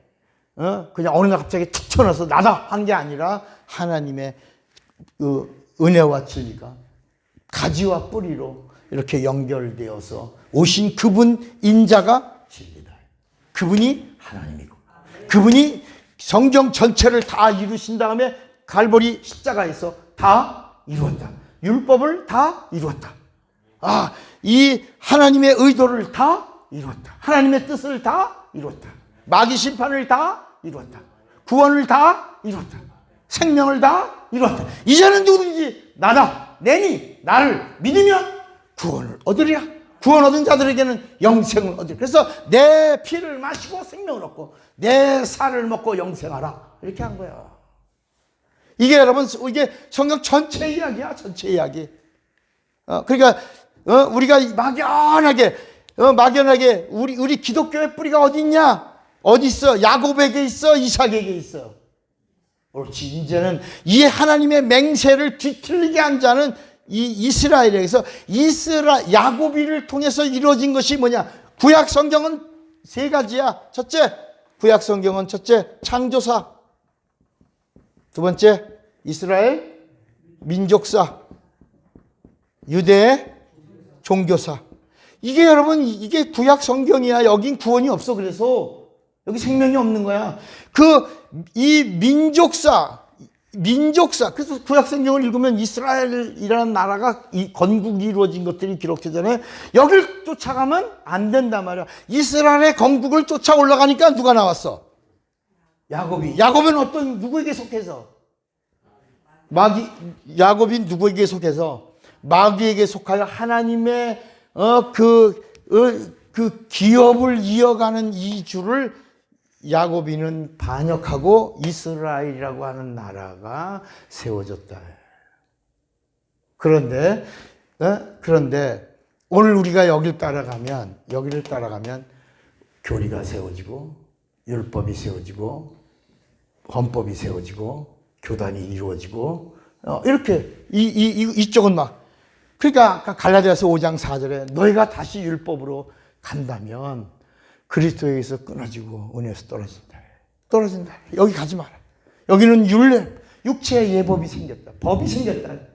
그냥 어느 날 갑자기 툭 튀어나와서 나다 한 게 아니라 하나님의 그 은혜와 진리가 가지와 뿌리로 이렇게 연결되어서 오신 그분 인자가 진리다. 그분이 하나님이고 그분이 성경 전체를 다 이루신 다음에 갈보리 십자가에서 다 이루었다. 율법을 다 이루었다. 이 하나님의 의도를 다 이루었다. 하나님의 뜻을 다 이루었다. 마귀 심판을 다 이루었다. 구원을 다 이루었다. 생명을 다 이루었다. 이제는 누구든지 나다, 내니 나를 믿으면 구원을 얻으리라. 구원 얻은 자들에게는 영생을 얻으리라. 그래서 내 피를 마시고 생명을 얻고 내 살을 먹고 영생하라. 이렇게 한 거야. 이게 여러분, 이게 성경 전체 이야기야. 전체 이야기. 그러니까 우리가 막연하게 우리 기독교의 뿌리가 어디 있냐? 어디 있어? 야곱에게 있어? 이삭에게 있어? 옳지. 이제는 이 하나님의 맹세를 뒤틀리게 한 자는 이 이스라엘에게서 야곱이를 통해서 이루어진 것이 뭐냐? 구약 성경은 세 가지야. 첫째, 구약 성경은 첫째 창조사, 두 번째 이스라엘 민족사, 유대 종교사. 이게 여러분, 이게 구약 성경이야. 여긴 구원이 없어. 그래서 여기 생명이 없는 거야. 이 민족사. 그래서 구약 성경을 읽으면 이스라엘이라는 나라가 이 건국이 이루어진 것들이 기록되잖아요. 여길 쫓아가면 안 된단 말이야. 이스라엘의 건국을 쫓아 올라가니까 누가 나왔어? 야곱이. 야곱은 누구에게 속해서? 야곱이 누구에게 속해서? 마귀에게 속하여 하나님의 그 기업을 이어가는 이 줄을 야곱이는 반역하고 이스라엘이라고 하는 나라가 세워졌다. 그런데 오늘 우리가 여기를 따라가면 교리가 세워지고 율법이 세워지고 헌법이 세워지고 교단이 이루어지고 이렇게 이쪽은 막, 그러니까 갈라디아서 5장 4절에 너희가 다시 율법으로 간다면 그리스도에게서 끊어지고 은혜에서 떨어진다. 여기 가지 마라. 여기는 육체의 예법이 생겼다. 법이 생겼다.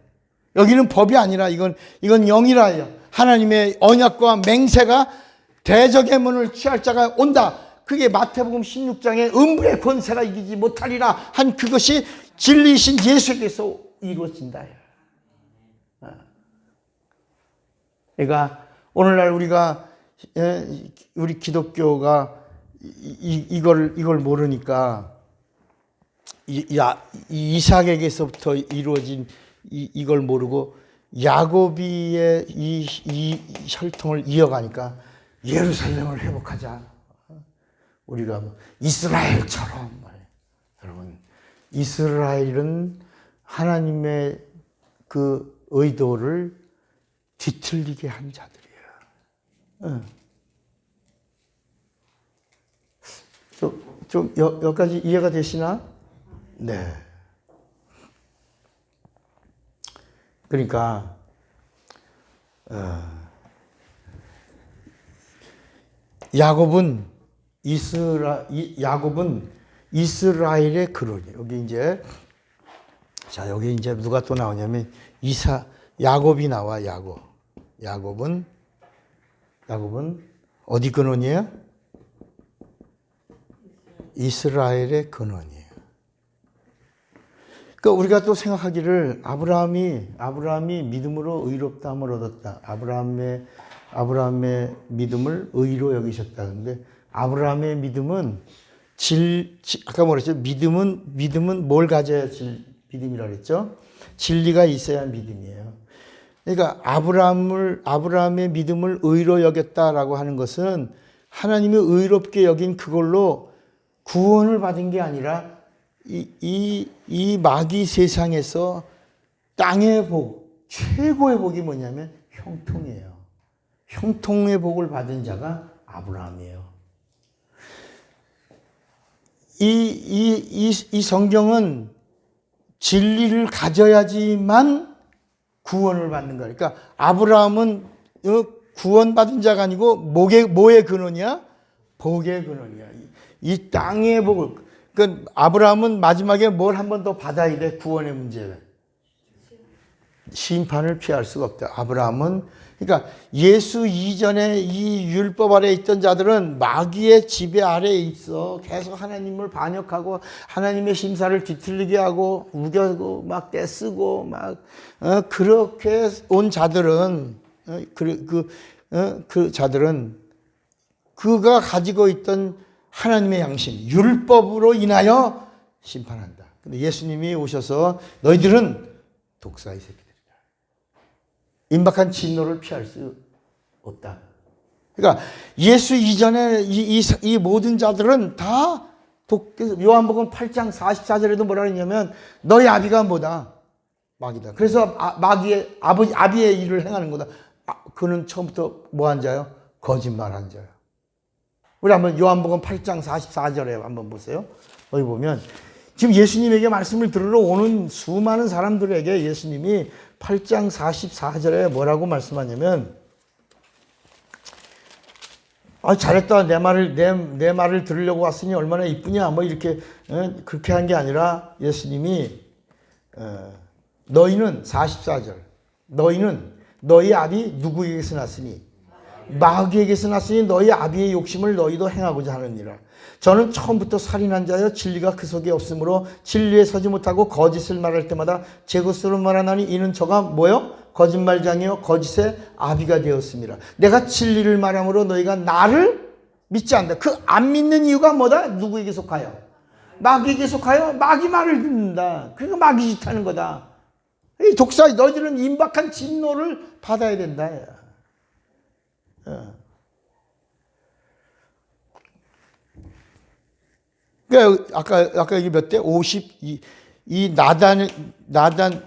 여기는 법이 아니라 이건 영이라. 하나님의 언약과 맹세가 대적의 문을 취할 자가 온다. 그게 마태복음 16장에 음부의 권세가 이기지 못하리라 한 그것이 진리이신 예수에게서 이루어진다. 그러니까 오늘날 우리 기독교가 이걸 모르니까 이삭에게서부터 이루어진 이걸 모르고 야곱이의 이 혈통을 이어가니까 예루살렘을 회복하자. 우리가 이스라엘처럼 말이에요. 여러분, 이스라엘은 하나님의 그 의도를 뒤틀리게 한 자들이에요. 좀 여기까지 이해가 되시나? 네. 그러니까 야곱은 이스라엘의 근원이에요. 여기 이제 누가 또 나오냐면 야곱이 나와. 야곱은 어디 근원이에요? 이스라엘의 근원이에요. 그러니까 우리가 또 생각하기를 아브라함이 믿음으로 의롭다함을 얻었다. 아브라함의 믿음을 의로 여기셨다. 그런데 아브라함의 믿음은 아까 뭐랬죠? 믿음은 뭘 가져야 믿음이라 그랬죠? 진리가 있어야 믿음이에요. 그러니까 아브라함의 믿음을 의로 여겼다라고 하는 것은 하나님이 의롭게 여긴 그걸로 구원을 받은 게 아니라 이 마귀 세상에서 땅의 복, 최고의 복이 뭐냐면 형통이에요. 형통의 복을 받은 자가 아브라함이에요. 이 성경은 진리를 가져야지만 구원을 받는 거야. 그러니까 아브라함은 구원받은 자가 아니고 뭐의 근원이야? 복의 근원이야. 이 땅의 복을. 그러니까 아브라함은 마지막에 뭘 한 번 더 받아야 돼? 구원의 문제를. 심판을 피할 수가 없다. 아브라함은 그러니까 예수 이전에 이 율법 아래에 있던 자들은 마귀의 지배 아래에 있어. 계속 하나님을 반역하고 하나님의 심사를 뒤틀리게 하고 우겨고 막 떼쓰고 막 그렇게 온 자들은 그 자들은 그가 가지고 있던 하나님의 양심, 율법으로 인하여 심판한다. 근데 예수님이 오셔서 너희들은 독사의 새끼들이다. 임박한 진노를 피할 수 없다. 그러니까 예수 이전에 이 모든 자들은 다 요한복음 8장 44절에도 뭐라 그러냐면 너희 아비가 뭐다? 마귀다. 그래서 마귀의 아비의 일을 행하는 거다. 그는 처음부터 뭐 한 자요? 거짓말한 자요. 우리 한번 요한복음 8장 44절에 한번 보세요. 여기 보면 지금 예수님에게 말씀을 들으러 오는 수많은 사람들에게 예수님이 8장 44절에 뭐라고 말씀하냐면 잘했다. 내 말을 들으려고 왔으니 얼마나 이쁘냐. 뭐 이렇게 그렇게 한 게 아니라 예수님이 너희는 44절. 너희는 너희 아비 누구에게서 났으니 마귀에게서 났으니 너희 아비의 욕심을 너희도 행하고자 하느니라. 저는 처음부터 살인한 자여 진리가 그 속에 없으므로 진리에 서지 못하고 거짓을 말할 때마다 제 것으로 말하나니 이는 저가 뭐요? 거짓말장이요 거짓의 아비가 되었습니다. 내가 진리를 말함으로 너희가 나를 믿지 않는다. 그 안 믿는 이유가 뭐다? 누구에게 속하여? 마귀에게 속하여 마귀 말을 듣는다. 그러니까 마귀 짓하는 거다. 이 독사 너희들은 임박한 진노를 받아야 된다. 그러니까 아까 이게 몇 대? 52. 이 나단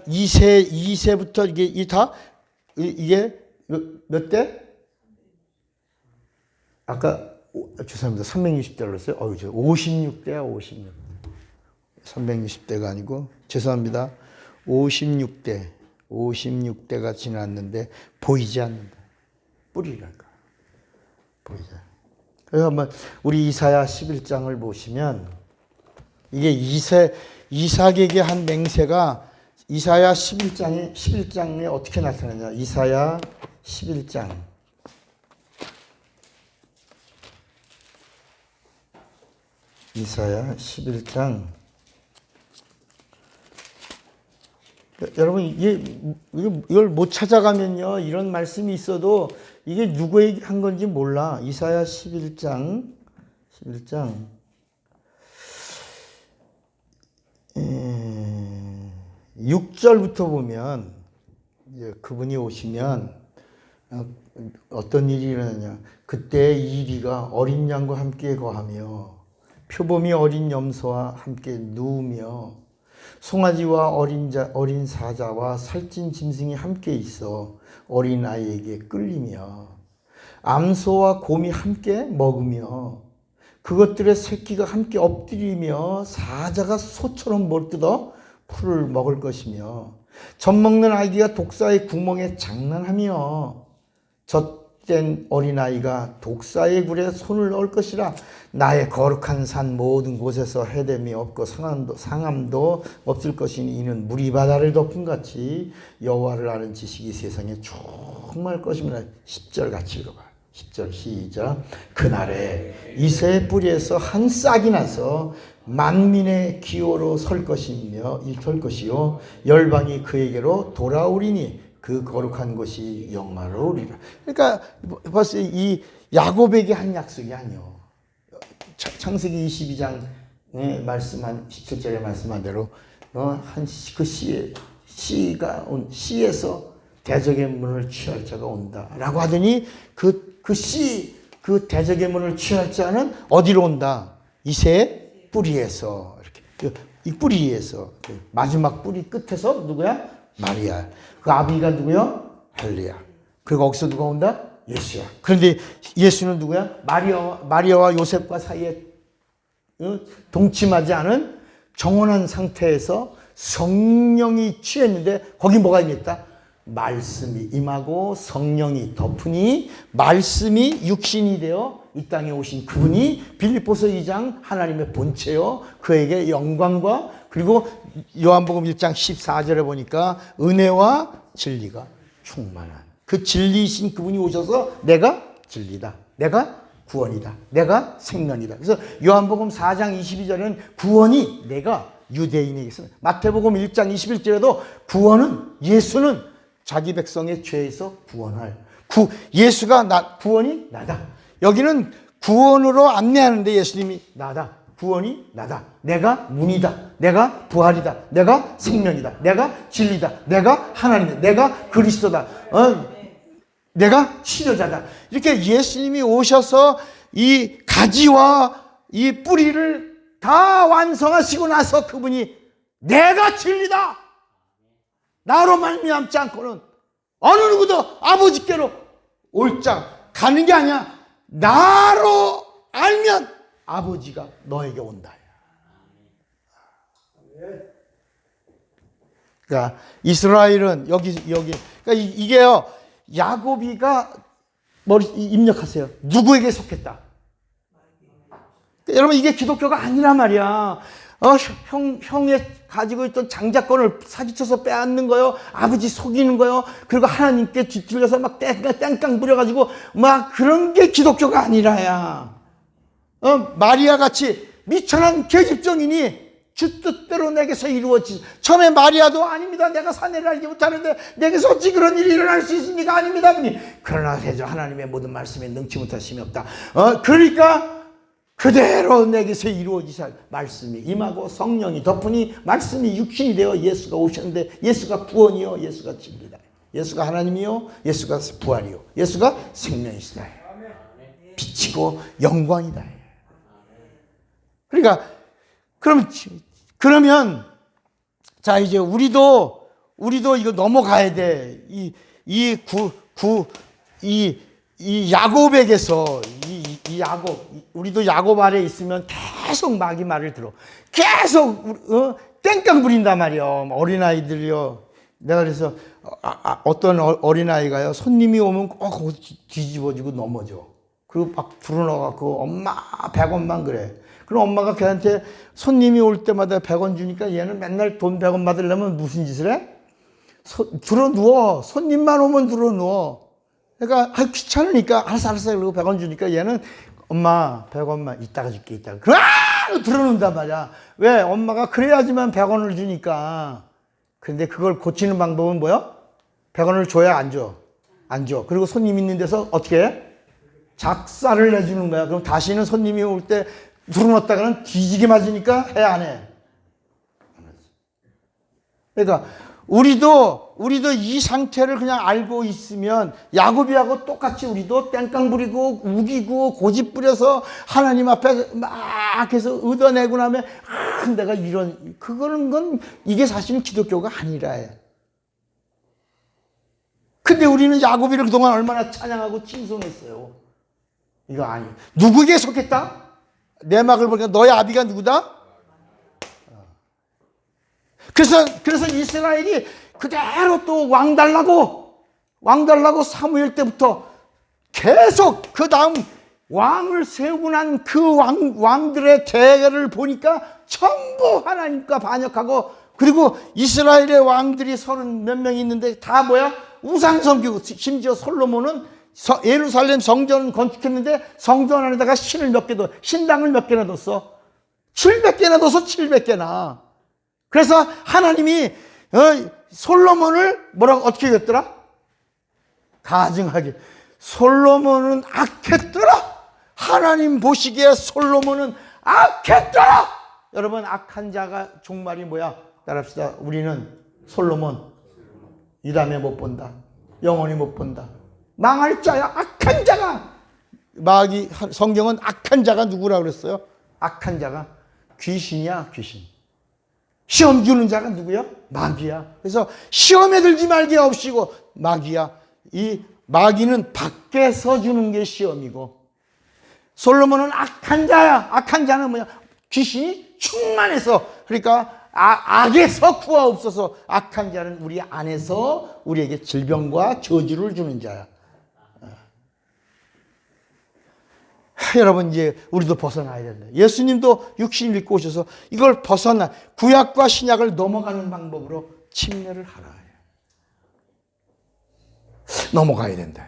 2세부터 이게 몇 대? 아까 죄송합니다. 360대로 그랬어요. 56대야, 56. 360대가 아니고 죄송합니다. 56대가 지났는데 보이지 않는다. 뿌리랄까. 보이지 않는다. 그래서 한번 우리 이사야 11장을 보시면 이게 이삭에게 한 맹세가 이사야 11장에 어떻게 나타나냐. 이사야 11장. 이사야 11장. 여러분 이걸 못 찾아가면요. 이런 말씀이 있어도 이게 누구에게 한 건지 몰라. 이사야 11장 6절부터 보면 이제 그분이 오시면 어떤 일이 일어나냐. 그때 이리가 어린 양과 함께 거하며 표범이 어린 염소와 함께 누우며 송아지와 어린 사자와 살찐 짐승이 함께 있어 어린 아이에게 끌리며 암소와 곰이 함께 먹으며 그것들의 새끼가 함께 엎드리며 사자가 소처럼 몰뜯어 풀을 먹을 것이며 젖먹는 아이가 독사의 구멍에 장난하며 젖된 어린아이가 독사의 굴에 손을 넣을 것이라. 나의 거룩한 산 모든 곳에서 해됨이 없고 상함도 없을 것이니 이는 물이 바다를 덮은 같이 여호와를 아는 지식이 세상에 충만할 것입니다. 10절 같이 읽어봐. 10절 시작. 그날에 이새의 뿌리에서 한 싹이 나서 만민의 기호로 설 것이요 열방이 그에게로 돌아오리니 그 거룩한 것이 영화로우리라. 그러니까 벌써 이 야곱에게 한 약속이 아니요. 창세기 22장에 말씀한 17절에 말씀한 대로 그 씨에서 대적의 문을 취할 자가 온다라고 하더니 그 대적의 문을 취할 자는 어디로 온다? 이새의 뿌리에서 이렇게 이 뿌리에서 마지막 뿌리 끝에서 누구야? 마리아. 그 아비가 누구야? 할례야. 그리고 거기서 누가 온다? 예수야. 그런데 예수는 누구야? 마리아와 요셉과 사이에 동침하지 않은 정원한 상태에서 성령이 취했는데 거기 뭐가 있겠다? 말씀이 임하고 성령이 덮으니 말씀이 육신이 되어 이 땅에 오신 그분이 빌립보서 2장 하나님의 본체요 그에게 영광과 그리고 요한복음 1장 14절에 보니까 은혜와 진리가 충만한 그 진리이신 그분이 오셔서 내가 진리다. 내가 구원이다. 내가 생명이다. 그래서 요한복음 4장 22절에는 구원이 내가 유대인에게서 마태복음 1장 21절에도 구원은 예수는 자기 백성의 죄에서 구원할 예수가 구원이 나다. 여기는 구원으로 안내하는데 예수님이 나다. 구원이 나다. 내가 문이다. 내가 부활이다. 내가 생명이다. 내가 진리다. 내가 하나님이다. 내가 그리스도다. 내가 치료자다. 이렇게 예수님이 오셔서 이 가지와 이 뿌리를 다 완성하시고 나서 그분이 내가 진리다. 나로 말미암지 않고는 어느 누구도 아버지께로 올 자 가는 게 아니야. 나로 알면 아버지가 너에게 온다. 그러니까 이스라엘은 여기 그러니까 이게요. 야곱이가 머리 입력하세요. 누구에게 속했다? 여러분 이게 기독교가 아니란 말이야. 형이 가지고 있던 장자권을 사기쳐서 빼앗는 거요. 아버지 속이는 거요. 그리고 하나님께 뒤틀려서 막 땡깡 부려가지고 막 그런 게 기독교가 아니라야. 마리아 같이 미천한 계집종이니 주 뜻대로 내게서 이루어지. 처음에 마리아도 아닙니다. 내가 사내를 알지 못하는데 내게서 어찌 그런 일이 일어날 수 있습니까? 아닙니다. 분이. 그러나 대저 하나님의 모든 말씀에 능치 못하심이 없다. 그러니까 그대로 내게서 이루어지사 말씀이 임하고 성령이 덮으니 말씀이 육신이 되어 예수가 오셨는데 예수가 구원이요 예수가 진리다. 예수가 하나님이요 예수가 부활이요 예수가 생명이시다. 빛이고 영광이다. 그러니까 그러면 자 이제 우리도 이거 넘어가야 돼. 이 야곱에게서 이 야곱 우리도 야곱 아래 있으면 계속 마귀 말을 들어. 계속 땡깡 부린단 말이야. 어린아이들이요. 내가 그래서 어떤 어린아이가요. 손님이 오면 꼭 뒤집어지고 넘어져. 그리고 막 불어넣어갖고 엄마 100원만 그래. 그럼 엄마가 걔한테 손님이 올 때마다 100원 주니까 얘는 맨날 돈 100원 받으려면 무슨 짓을 해? 들어 누워. 손님만 오면 들어 누워. 그러니까 귀찮으니까 알았어 그러고 100원 주니까 얘는 엄마 100원만 이따가 줄게 이따가. 들어놓는단 말이야. 왜? 엄마가 그래야지만 100원을 주니까. 근데 그걸 고치는 방법은 뭐야? 100원을 줘야 안 줘. 안 줘. 그리고 손님 있는 데서 어떻게 해? 작사를 내주는 거야. 그럼 다시는 손님이 올 때 들어놨다가는 뒤지게 맞으니까 해 안 해? 그러니까 우리도 이 상태를 그냥 알고 있으면 야곱이하고 똑같이 우리도 땡깡 부리고 우기고 고집 부려서 하나님 앞에 막 해서 얻어내고 나면 내가 이런 그거는 건 이게 사실은 기독교가 아니라 해. 근데 우리는 야곱이를 그동안 얼마나 찬양하고 칭송했어요. 이거 아니에요. 누구에게 속했다? 내 막을 보니까 너의 아비가 누구다? 그래서 이스라엘이 그대로 또 왕 달라고 사무엘 때부터 계속 그 다음 왕을 세우고 난 그 왕들의 대회를 보니까 전부 하나님과 반역하고 그리고 이스라엘의 왕들이 30 몇 명이 있는데 다 뭐야? 우상 섬기고 심지어 솔로몬은 예루살렘 성전 건축했는데 성전 안에다가 신당을 몇 개나 뒀어? 700개나 둬서 700개나. 그래서 하나님이 솔로몬을 어떻게 했더라? 가증하게. 솔로몬은 악했더라. 하나님 보시기에 솔로몬은 악했더라. 여러분 악한 자가 종말이 뭐야? 따라합시다. 우리는 솔로몬 이 다음에 못 본다. 영원히 못 본다. 망할 자야. 악한 자가. 성경은 악한 자가 누구라 그랬어요? 악한 자가 귀신이야. 귀신. 시험 주는 자가 누구야? 마귀야. 그래서 시험에 들지 말게 없이고 마귀야. 이 마귀는 밖에서 주는 게 시험이고 솔로몬은 악한 자야. 악한 자는 뭐야? 귀신이 충만해서, 그러니까 악에서 구하옵소서. 악한 자는 우리 안에서 우리에게 질병과 저주를 주는 자야. 여러분, 이제 우리도 벗어나야 된다. 예수님도 육신을 입고 오셔서 이걸 구약과 신약을 넘어가는 방법으로 침례를 하라. 넘어가야 된다.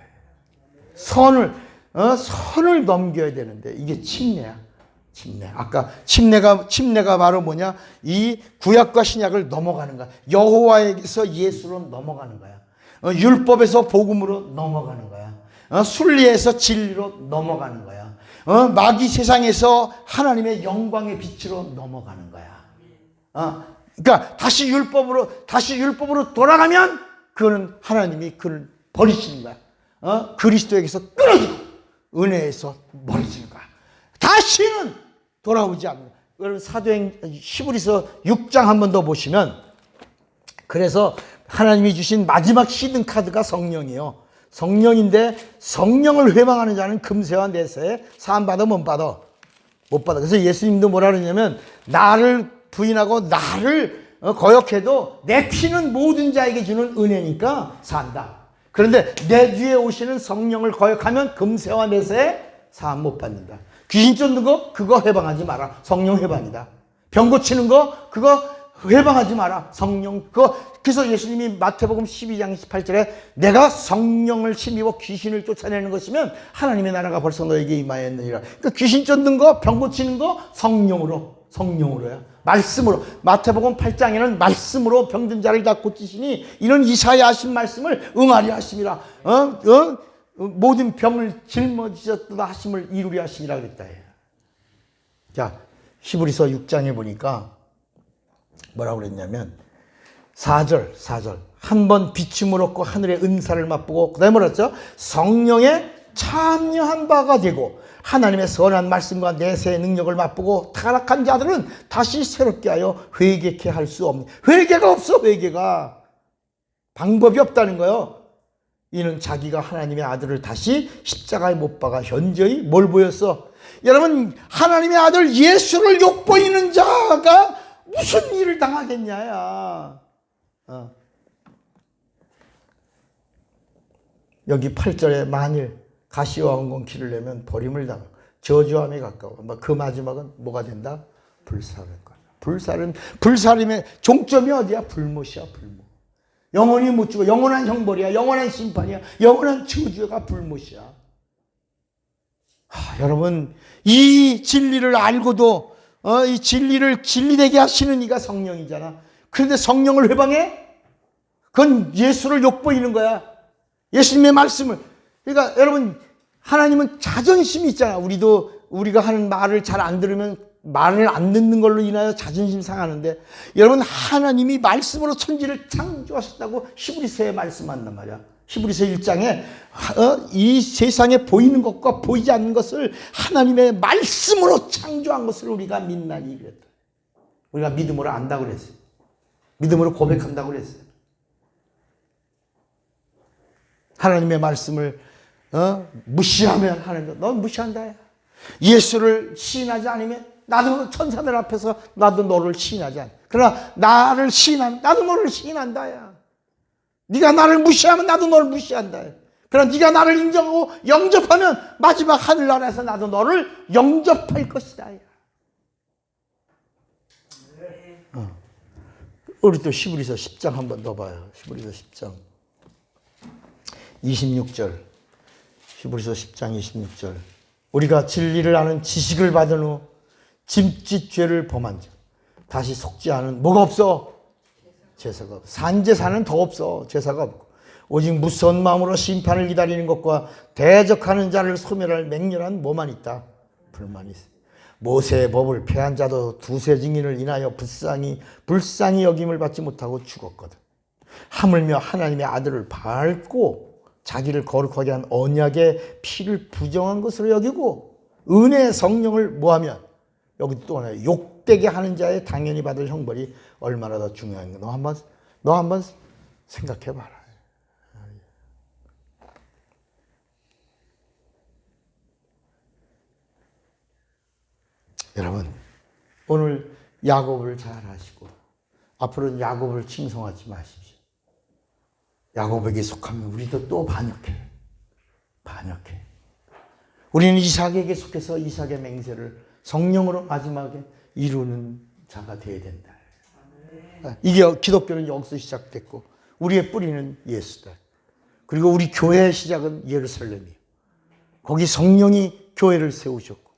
선을 넘겨야 되는데 이게 침례야. 침례. 아까 침례가 바로 뭐냐? 이 구약과 신약을 넘어가는 거야. 여호와에게서 예수로 넘어가는 거야. 율법에서 복음으로 넘어가는 거야. 순리에서 진리로 넘어가는 거야. 마귀 세상에서 하나님의 영광의 빛으로 넘어가는 거야. 그러니까 다시 율법으로 돌아가면 그는 하나님이 그를 버리시는 거야. 그리스도에게서 끊어지고 은혜에서 멀어지는 거야. 다시는 돌아오지 않는 거야. 여러분, 사도행 히브리서 6장 한 번 더 보시면, 그래서 하나님이 주신 마지막 시든 카드가 성령이에요. 성령인데 성령을 회방하는 자는 금세와 내세에 사함 받아 못 받아? 못 받아. 그래서 예수님도 뭐라 그러냐면, 나를 부인하고 나를 거역해도 내 피는 모든 자에게 주는 은혜니까 산다. 그런데 내 뒤에 오시는 성령을 거역하면 금세와 내세에 사함 못 받는다. 귀신 쫓는 거 그거 해방하지 마라. 성령 해방이다. 병 고치는 거 그거 해방하지 마라. 성령 그거. 그래서 예수님이 마태복음 12장 18절에 내가 성령을 힘입어 귀신을 쫓아내는 것이면 하나님의 나라가 벌써 너에게 임하였느니라. 그러니까 귀신 쫓는 거, 병 고치는 거 성령으로야. 말씀으로. 마태복음 8장에는 말씀으로 병든 자를 다 고치시니 이런 이사야 하신 말씀을 응하리 하심이라. 모든 병을 짊어지셨다 하심을 이루리 하심이라 그랬다. 자, 히브리서 6장에 보니까 뭐라고 그랬냐면 4절 한 번 비춤을 얻고 하늘의 은사를 맛보고, 그 다음에 뭐라 했죠? 성령에 참여한 바가 되고 하나님의 선한 말씀과 내세의 능력을 맛보고 타락한 자들은 다시 새롭게 하여 회개케 할 수 없는, 회개가 없어. 회개가 방법이 없다는 거예요. 이는 자기가 하나님의 아들을 다시 십자가에 못 박아 현저히 뭘 보였어? 여러분, 하나님의 아들 예수를 욕보이는 자가 무슨 일을 당하겠냐야. 여기 8절에 만일 가시와 엉겅퀴를 내면 버림을 당하고 저주함에 가까워. 그 마지막은 뭐가 된다? 불사른 거야. 불사름의 종점이 어디야? 불못이야. 불못. 영원히 못 죽어. 영원한 형벌이야. 영원한 심판이야. 영원한 저주가 불못이야. 여러분, 이 진리를 알고도 이 진리를 진리되게 하시는 이가 성령이잖아. 그런데 성령을 회방해? 그건 예수를 욕보이는 거야. 예수님의 말씀을. 그러니까 여러분, 하나님은 자존심이 있잖아. 우리가 하는 말을 잘 안 들으면 말을 안 듣는 걸로 인하여 자존심 상하는데, 여러분, 하나님이 말씀으로 천지를 창조하셨다고 히브리서에 말씀한단 말이야. 히브리서 1장에 이 세상에 보이는 것과 보이지 않는 것을 하나님의 말씀으로 창조한 것을 우리가 믿나니 그랬다. 우리가 믿음으로 안다고 그랬어요. 믿음으로 고백한다고 그랬어요. 하나님의 말씀을 무시하면 하나님, 넌 무시한다. 예수를 시인하지 않으면 나도 천사들 앞에서 나도 너를 시인하지 않아. 그러나 나를 시인하면 나도 너를 시인한다. 네가 나를 무시하면 나도 너를 무시한다. 그러나 네가 나를 인정하고 영접하면 마지막 하늘나라에서 나도 너를 영접할 것이다. 우리 또 히브리서 10장 한 번 더 봐요. 히브리서 10장 26절. 히브리서 10장 26절. 우리가 진리를 아는 지식을 받은 후 짐짓 죄를 범한 자 다시 속지 않은 뭐가 없어? 제사가 없어. 산제사는 더 없어. 제사가 없고 오직 무서운 마음으로 심판을 기다리는 것과 대적하는 자를 소멸할 맹렬한 뭐만 있다? 불만이 있어. 모세의 법을 폐한 자도 두세 증인을 인하여 불쌍히 여김을 받지 못하고 죽었거든. 하물며 하나님의 아들을 밟고 자기를 거룩하게 한 언약의 피를 부정한 것으로 여기고 은혜의 성령을 뭐하면, 여기 또 하나 욕되게 하는 자의 당연히 받을 형벌이 얼마나 더 중요한가. 너 한번 생각해 봐라. 여러분, 오늘 야곱을 잘 아시고 앞으로는 야곱을 칭송하지 마십시오. 야곱에게 속하면 우리도 또 반역해. 우리는 이삭에게 속해서 이삭의 맹세를 성령으로 마지막에 이루는 자가 되어야 된다. 이게 기독교는 여기서 시작됐고 우리의 뿌리는 예수다. 그리고 우리 교회의 시작은 예루살렘이에요. 거기 성령이 교회를 세우셨고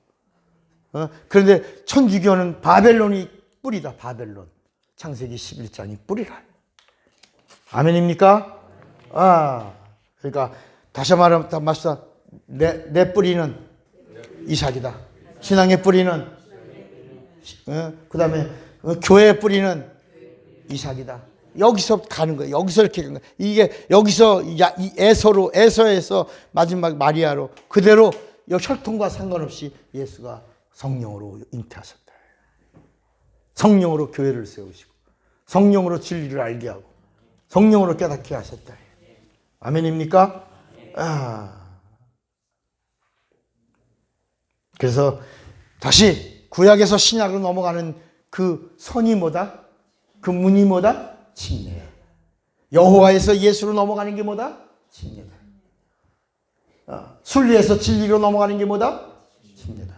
그런데 천주교는 바벨론이 뿌리다. 바벨론. 창세기 11장이 뿌리라. 아멘입니까? 그러니까 다시 말하면 내 뿌리는 이삭이다. 신앙의 뿌리는 그 다음에 교회의 뿌리는 이삭이다. 여기서 가는 거예요. 여기서 이렇게 가는 거예요. 이게 여기서 이 에서에서 마지막 마리아로 그대로 혈통과 상관없이 예수가 성령으로 잉태하셨다. 성령으로 교회를 세우시고 성령으로 진리를 알게 하고 성령으로 깨닫게 하셨다. 아멘입니까? 그래서 다시 구약에서 신약으로 넘어가는 그 선이 뭐다? 그 문이 뭐다? 침례. 여호와에서 예수로 넘어가는 게 뭐다? 침례다. 순리에서 진리로 넘어가는 게 뭐다? 침례다.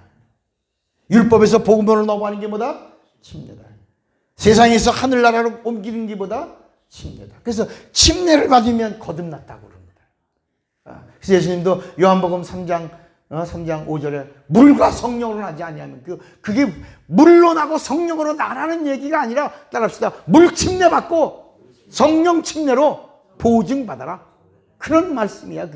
율법에서 복음으로 넘어가는 게 뭐다? 침례다. 세상에서 하늘나라로 옮기는 게 뭐다? 침례다. 그래서 침례를 받으면 거듭났다고 그럽니다. 그래서 예수님도 요한복음 3장 5절에 물과 성령으로 나지 아니하면 그게 물로 나고 성령으로 나라는 얘기가 아니라 따라합시다. 물 침례 받고 성령 침례로 보증받아라. 그런 말씀이야.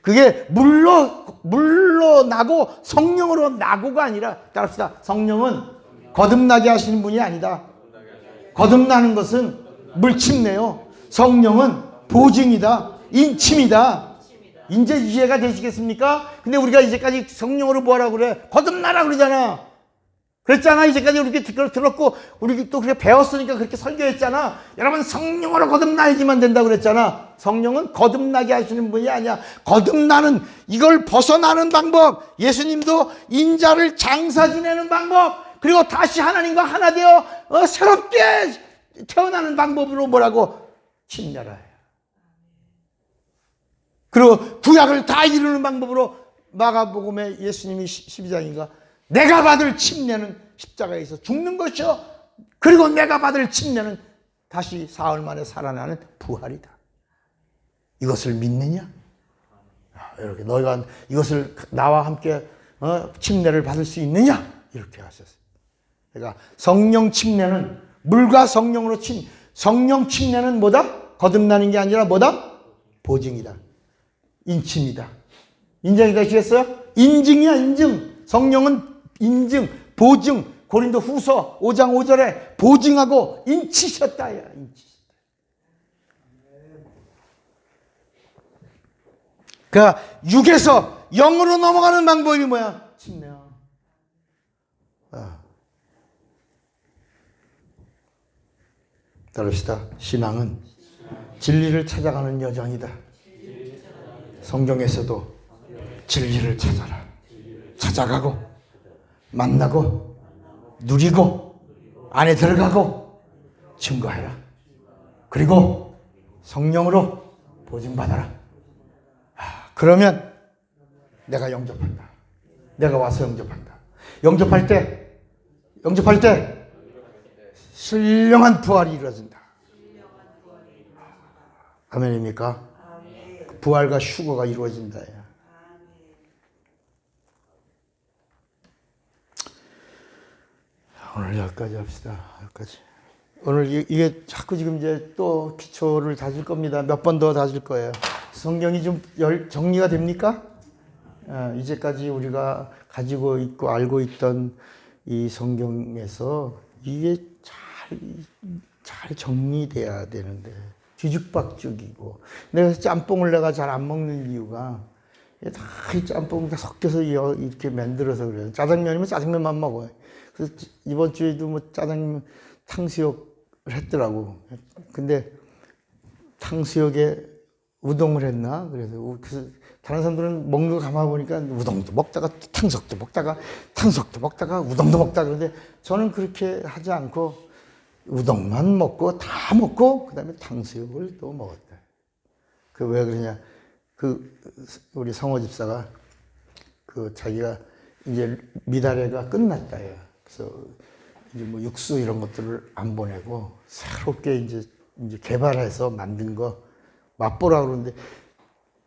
그게 물로 나고 성령으로 나고가 아니라 따라합시다. 성령은 거듭나게 하시는 분이 아니다. 거듭나는 것은 물 침례요. 성령은 보증이다. 인침이다. 이제 이해가 되시겠습니까? 근데 우리가 이제까지 성령으로 뭐하라고 그래? 거듭나라 그러잖아. 그랬잖아. 이제까지 우리 들었고 우리 또 그렇게 배웠으니까 그렇게 설교했잖아. 여러분 성령으로 거듭나야지만 된다고 그랬잖아. 성령은 거듭나게 하시는 분이 아니야. 거듭나는 이걸 벗어나는 방법. 예수님도 인자를 장사 지내는 방법. 그리고 다시 하나님과 하나 되어 새롭게 태어나는 방법으로 뭐라고? 침례라. 그리고 구약을 다 이루는 방법으로 마가복음에 예수님이 12장인가 내가 받을 침례는 십자가에서 죽는 것이요. 그리고 내가 받을 침례는 다시 사흘 만에 살아나는 부활이다. 이것을 믿느냐? 이렇게 너희가 이것을 나와 함께 침례를 받을 수 있느냐? 이렇게 하셨어요. 그러니까 성령 침례는 물과 성령으로 성령 침례는 뭐다? 거듭나는 게 아니라 뭐다? 보증이다. 인침이다. 인정이 되시겠어요? 인증이야, 인증. 성령은 인증, 보증. 고린도 후서 5장 5절에 보증하고 인치셨다. 인치셨다. 그러니까 육에서 영으로 넘어가는 방법이 뭐야? 침례야. 따릅시다. 신앙은 진리를 찾아가는 여정이다. 성경에서도 진리를 찾아라. 찾아가고 만나고 누리고 안에 들어가고 증거해라. 그리고 성령으로 보증받아라. 그러면 내가 영접한다. 내가 와서 영접한다. 영접할 때 신령한 부활이 이루어진다. 아멘입니까? 부활과 휴거가 이루어진다. 오늘 여기까지 합시다. 여기까지. 오늘 이게 자꾸 지금 이제 또 기초를 다질 겁니다. 몇 번 더 다질 거예요. 성경이 좀 정리가 됩니까? 이제까지 우리가 가지고 있고 알고 있던 이 성경에서 이게 잘 정리돼야 되는데 뒤죽박죽이고 내가 짬뽕을 내가 잘 안 먹는 이유가 다 이 짬뽕이 다 섞여서 이렇게 만들어서 그래요. 짜장면이면 짜장면만 먹어요. 그래서 이번 주에도 뭐 짜장면 탕수육을 했더라고. 근데 탕수육에 우동을 했나? 그래서 다른 사람들은 먹는 거 가만 보니까 우동도 먹다가 탕수육도 먹다가 우동도 먹다가 그런데 저는 그렇게 하지 않고 우동만 먹고 다 먹고 그다음에 탕수육을 또 먹었다. 그 왜 그러냐? 우리 성호 집사가 자기가 이제 미달회가 끝났다요. 그래서 이제 뭐 육수 이런 것들을 안 보내고 새롭게 이제 개발해서 만든 거 맛보라 그러는데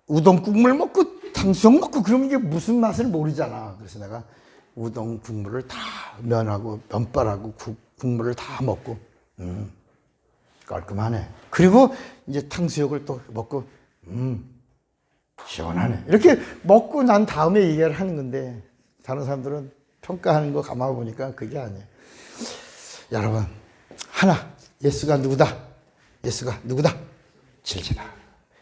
우동 국물 먹고 탕수육 먹고 그러면 이게 무슨 맛을 모르잖아. 그래서 내가 우동 국물을 다 면하고 면발하고 국물을 다 먹고 깔끔하네. 그리고 이제 탕수육을 또 먹고 시원하네. 이렇게 먹고 난 다음에 얘기를 하는 건데 다른 사람들은 평가하는 거 가만 보니까 그게 아니에요. 여러분 하나 예수가 누구다? 예수가 누구다? 진리다.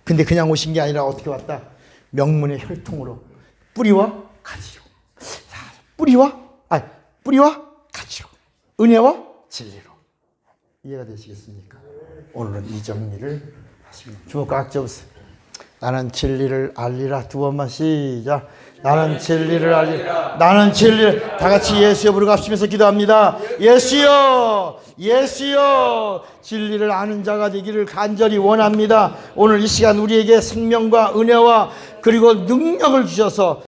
근데 그냥 오신 게 아니라 어떻게 왔다? 명문의 혈통으로 뿌리와 가지로. 뿌리와 가지로. 은혜와 진리로. 이해가 되시겠습니까? 오늘은 이 정리를 하시면 주먹 꽉 잡으세요. 나는 진리를 알리라. 두 번만 시작. 나는 진리를 알리라. 나는 진리를. 다 같이 예수여 부르갑시면서 기도합니다. 예수여, 예수여, 진리를 아는 자가 되기를 간절히 원합니다. 오늘 이 시간 우리에게 생명과 은혜와 그리고 능력을 주셔서